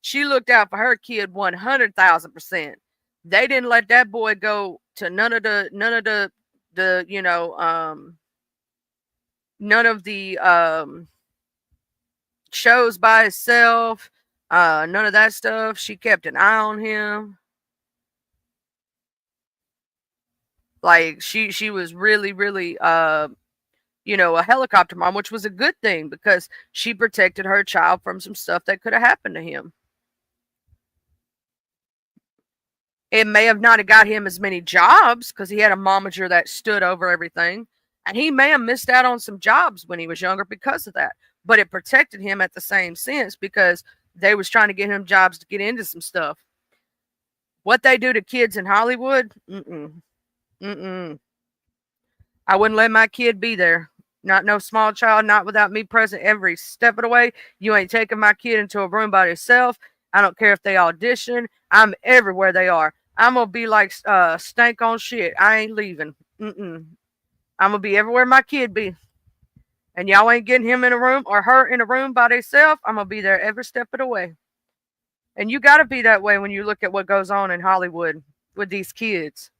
She looked out for her kid 100,000%. They didn't let that boy go to none of the shows by himself. None of that stuff. She kept an eye on him. Like she was really, really a helicopter mom, which was a good thing because she protected her child from some stuff that could have happened to him. It may have not have got him as many jobs because he had a momager that stood over everything. And he may have missed out on some jobs when he was younger because of that. But it protected him at the same sense because they was trying to get him jobs to get into some stuff. What they do to kids in Hollywood, I wouldn't let my kid be there. Not no small child, not without me present every step of the way. You ain't taking my kid into a room by herself. I don't care if they audition. I'm everywhere they are. I'm going to be like stank on shit. I ain't leaving. I'm going to be everywhere my kid be. And y'all ain't getting him in a room or her in a room by themselves. I'm going to be there every step of the way. And you got to be that way when you look at what goes on in Hollywood with these kids.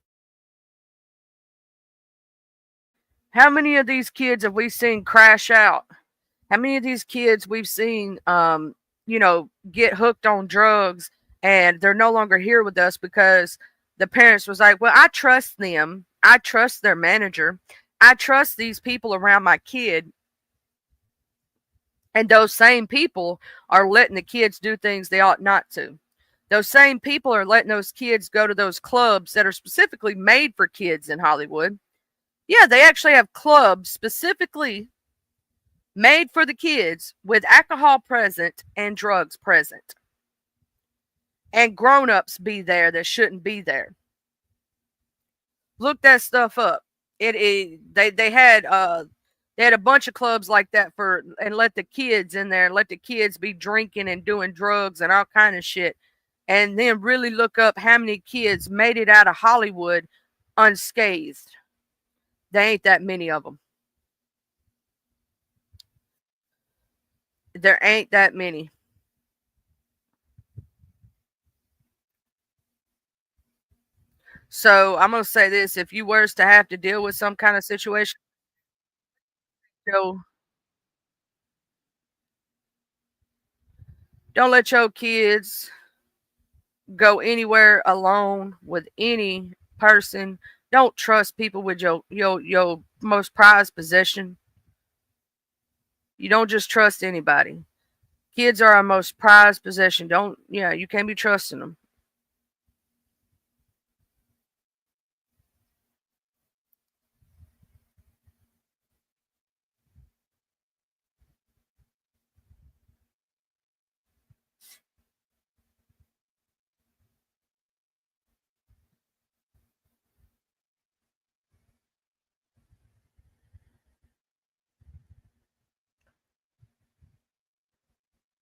How many of these kids have we seen crash out? How many of these kids we've seen, get hooked on drugs and they're no longer here with us because the parents was like, well, I trust them. I trust their manager. I trust these people around my kid. And those same people are letting the kids do things they ought not to. Those same people are letting those kids go to those clubs that are specifically made for kids in Hollywood. Yeah, they actually have clubs specifically made for the kids with alcohol present and drugs present. And grown-ups be there that shouldn't be there. Look that stuff up. They had a bunch of clubs like that and let the kids in there and let the kids be drinking and doing drugs and all kind of shit. And then really look up how many kids made it out of Hollywood unscathed. There ain't that many of them. There ain't that many. So I'm going to say this. If you were to have to deal with some kind of situation, don't let your kids go anywhere alone with any person. Don't trust people with your most prized possession. You don't just trust anybody. Kids are our most prized possession. You can't be trusting them.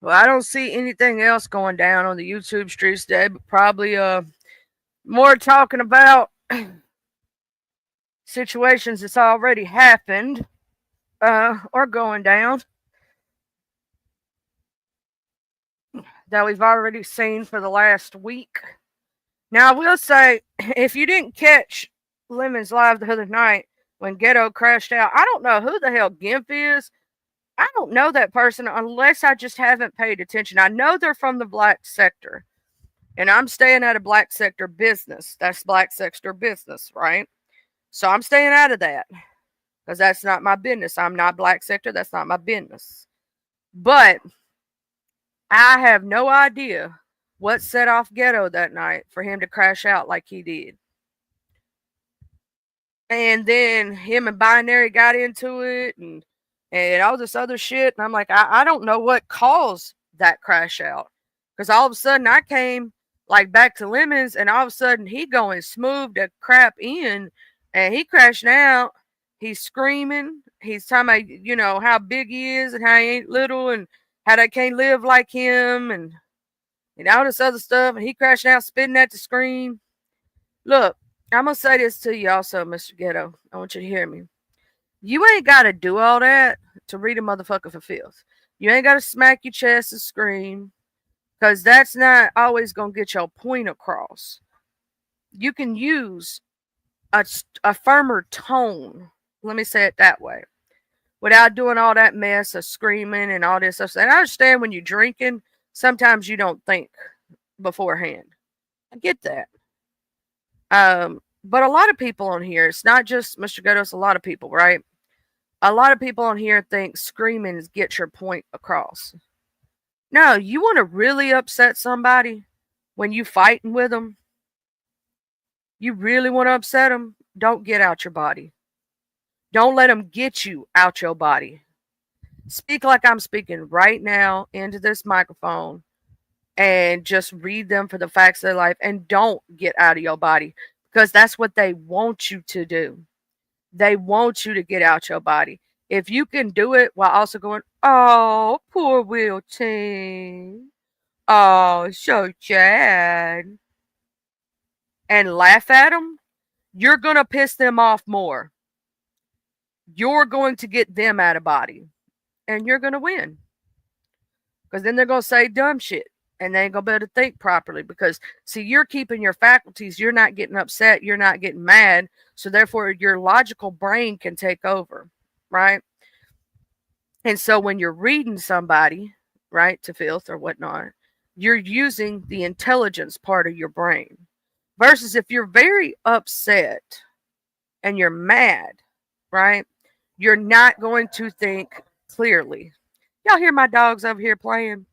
Well, I don't see anything else going down on the YouTube streets today, but probably more talking about situations that's already happened or going down that we've already seen for the last week. Now, I will say, if you didn't catch Lemons Live the other night when Ghetto crashed out, I don't know who the hell Gimp is. I don't know that person unless I just haven't paid attention. I know they're from the black sector, and I'm staying out of black sector business. That's black sector business, right? So I'm staying out of that because that's not my business. I'm not black sector. That's not my business. But I have no idea what set off Ghetto that night for him to crash out like he did. And then him and Binary got into it and all this other shit. And I'm like, I don't know what caused that crash out. Because all of a sudden I came like back to Lemons and all of a sudden he going smooth the crap in and he crashing out. He's screaming. He's talking about, how big he is and how he ain't little and how they can't live like him and all this other stuff. And he crashing out, spitting at the screen. Look, I'm going to say this to you also, Mr. Ghetto. I want you to hear me. You ain't got to do all that to read a motherfucker for filth. You ain't got to smack your chest and scream because that's not always going to get your point across. You can use a firmer tone, let me say it that way, without doing all that mess of screaming and all this stuff. And I understand when you're drinking, sometimes you don't think beforehand. I get that. But a lot of people on here, it's not just Mr. Ghetto, it's a lot of people, right? A lot of people on here think screaming is get your point across. No, you want to really upset somebody when you fighting with them? You really want to upset them? Don't get out your body. Don't let them get you out your body. Speak like I'm speaking right now into this microphone and just read them for the facts of their life and don't get out of your body because that's what they want you to do. They want you to get out your body. If you can do it while also going, oh, poor Wilton. Oh, so sad. And laugh at them, you're going to piss them off more. You're going to get them out of body. And you're going to win. Because then they're going to say dumb shit. And they ain't going to be able to think properly. Because, see, you're keeping your faculties. You're not getting upset. You're not getting mad. So, therefore, your logical brain can take over. Right? And so, when you're reading somebody, right, to filth or whatnot, you're using the intelligence part of your brain. Versus if you're very upset and you're mad, right, you're not going to think clearly. Y'all hear my dogs over here playing?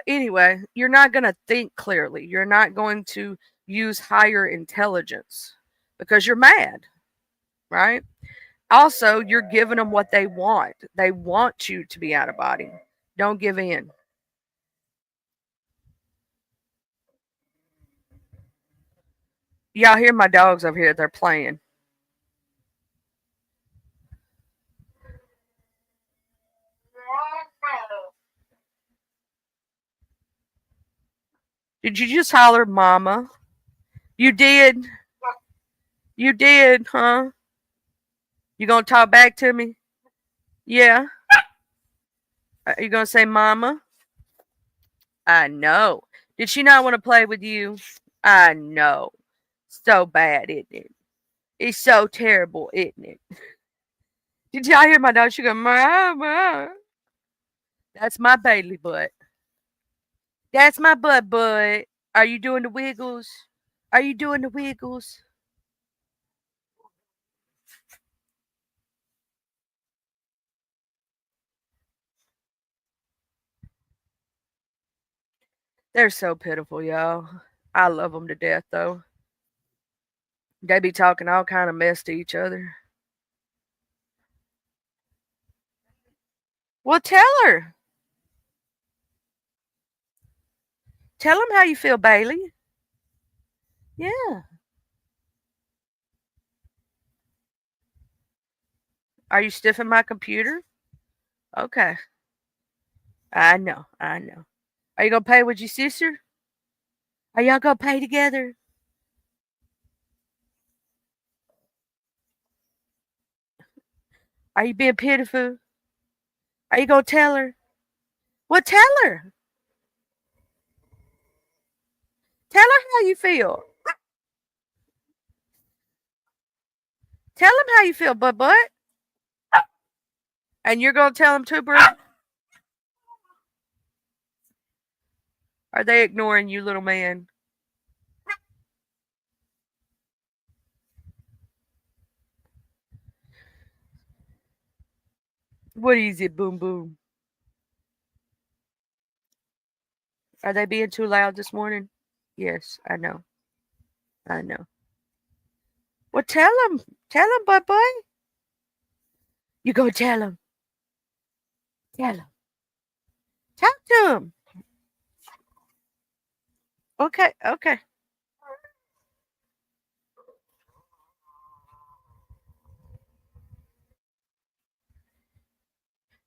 Anyway, you're not going to think clearly. You're not going to use higher intelligence because you're mad, right? Also, you're giving them what they want. They want you to be out of body. Don't give in. Y'all hear my dogs over here. They're playing. Did you just holler, Mama? You did? You did, huh? You gonna talk back to me? Yeah? Are you gonna say Mama? I know. Did she not want to play with you? I know. So bad, isn't it? It's so terrible, isn't it? Did y'all hear my dog? She go, Mama. That's my Bailey butt. That's my butt, bud. Are you doing the wiggles? Are you doing the wiggles? They're so pitiful, y'all. I love them to death, though. They be talking all kind of mess to each other. Well, tell her. Tell them how you feel, Bailey. Yeah. Are you stiffing my computer? Okay. I know. Are you going to pay with your sister? Are y'all going to pay together? Are you being pitiful? Are you going to tell her? Well, tell her. Tell her how you feel. Tell him how you feel, butt. And you're going to tell him too, bro? Are they ignoring you, little man? What is it, boom, boom? Are they being too loud this morning? Yes, I know. Well, tell him. Tell him, butt boy. You go tell him. Tell him. Talk to him. Okay.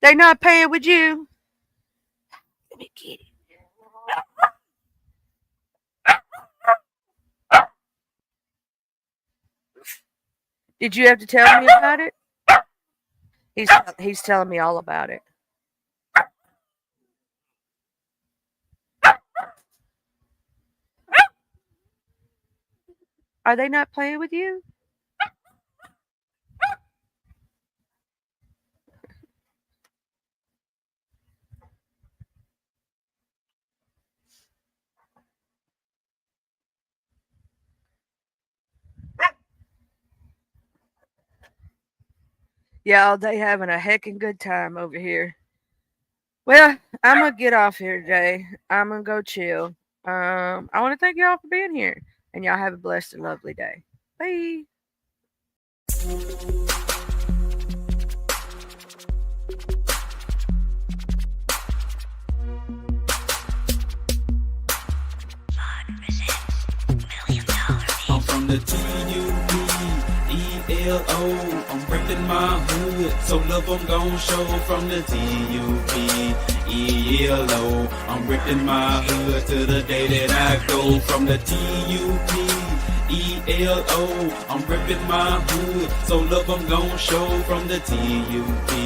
They not paying with you. Let me get it. Did you have to tell me about it? He's telling me all about it. Are they not playing with you? Yeah, they having a heckin' good time over here. Well, I'm gonna get off here today. I'm gonna go chill. I want to thank y'all for being here, and y'all have a blessed and lovely day. Bye.
I'm from the TUPELO. I'm reppin' my hood, so love I'm gon' show. From the TUPELO. I'm reppin' my hood to the day that I go. From the TUPELO. I'm reppin' my hood, so love I'm gon' show. From the TUPELO.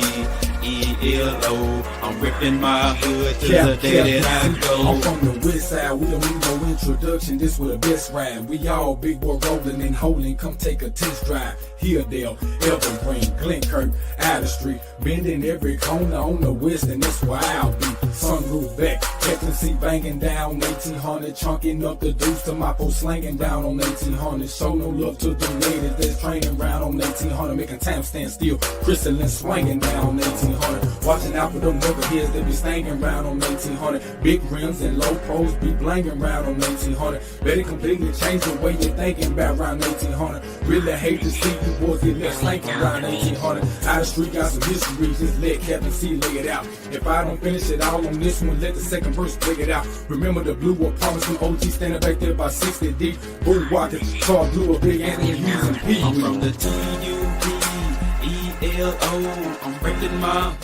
I'm ripping my hood to the day that I go.
I'm from the west side, we don't need no introduction. This was the best ride. We all big boy rolling and holding. Come take a test drive. Hilldale, Evergreen, Glenkirk, Adder Street, bending every corner on the west, and that's where I'll be. Sunroof back, checking seat banging down 1800, chunking up the deuce to my post slanging down on 1800. Show no love to the ladies that's training round on 1800, making time stand still. Crystalline swinging down on 1800. Watching out for them knuckleheads that be stanging round on 1800. Big rims and low pros be blanging round on 1800. Better completely change the way you're thinking about around 1800. Really hate to see you boys get left slanking around 1800. Out of street got some history, just let Captain C lay it out. If I don't finish it all on this one, let the second verse break it out. Remember the blue apartments from OG standing back there by 60 deep. Boom walking, car blue, a big Anthony using P.
I'm from the TUPELO. I'm repping my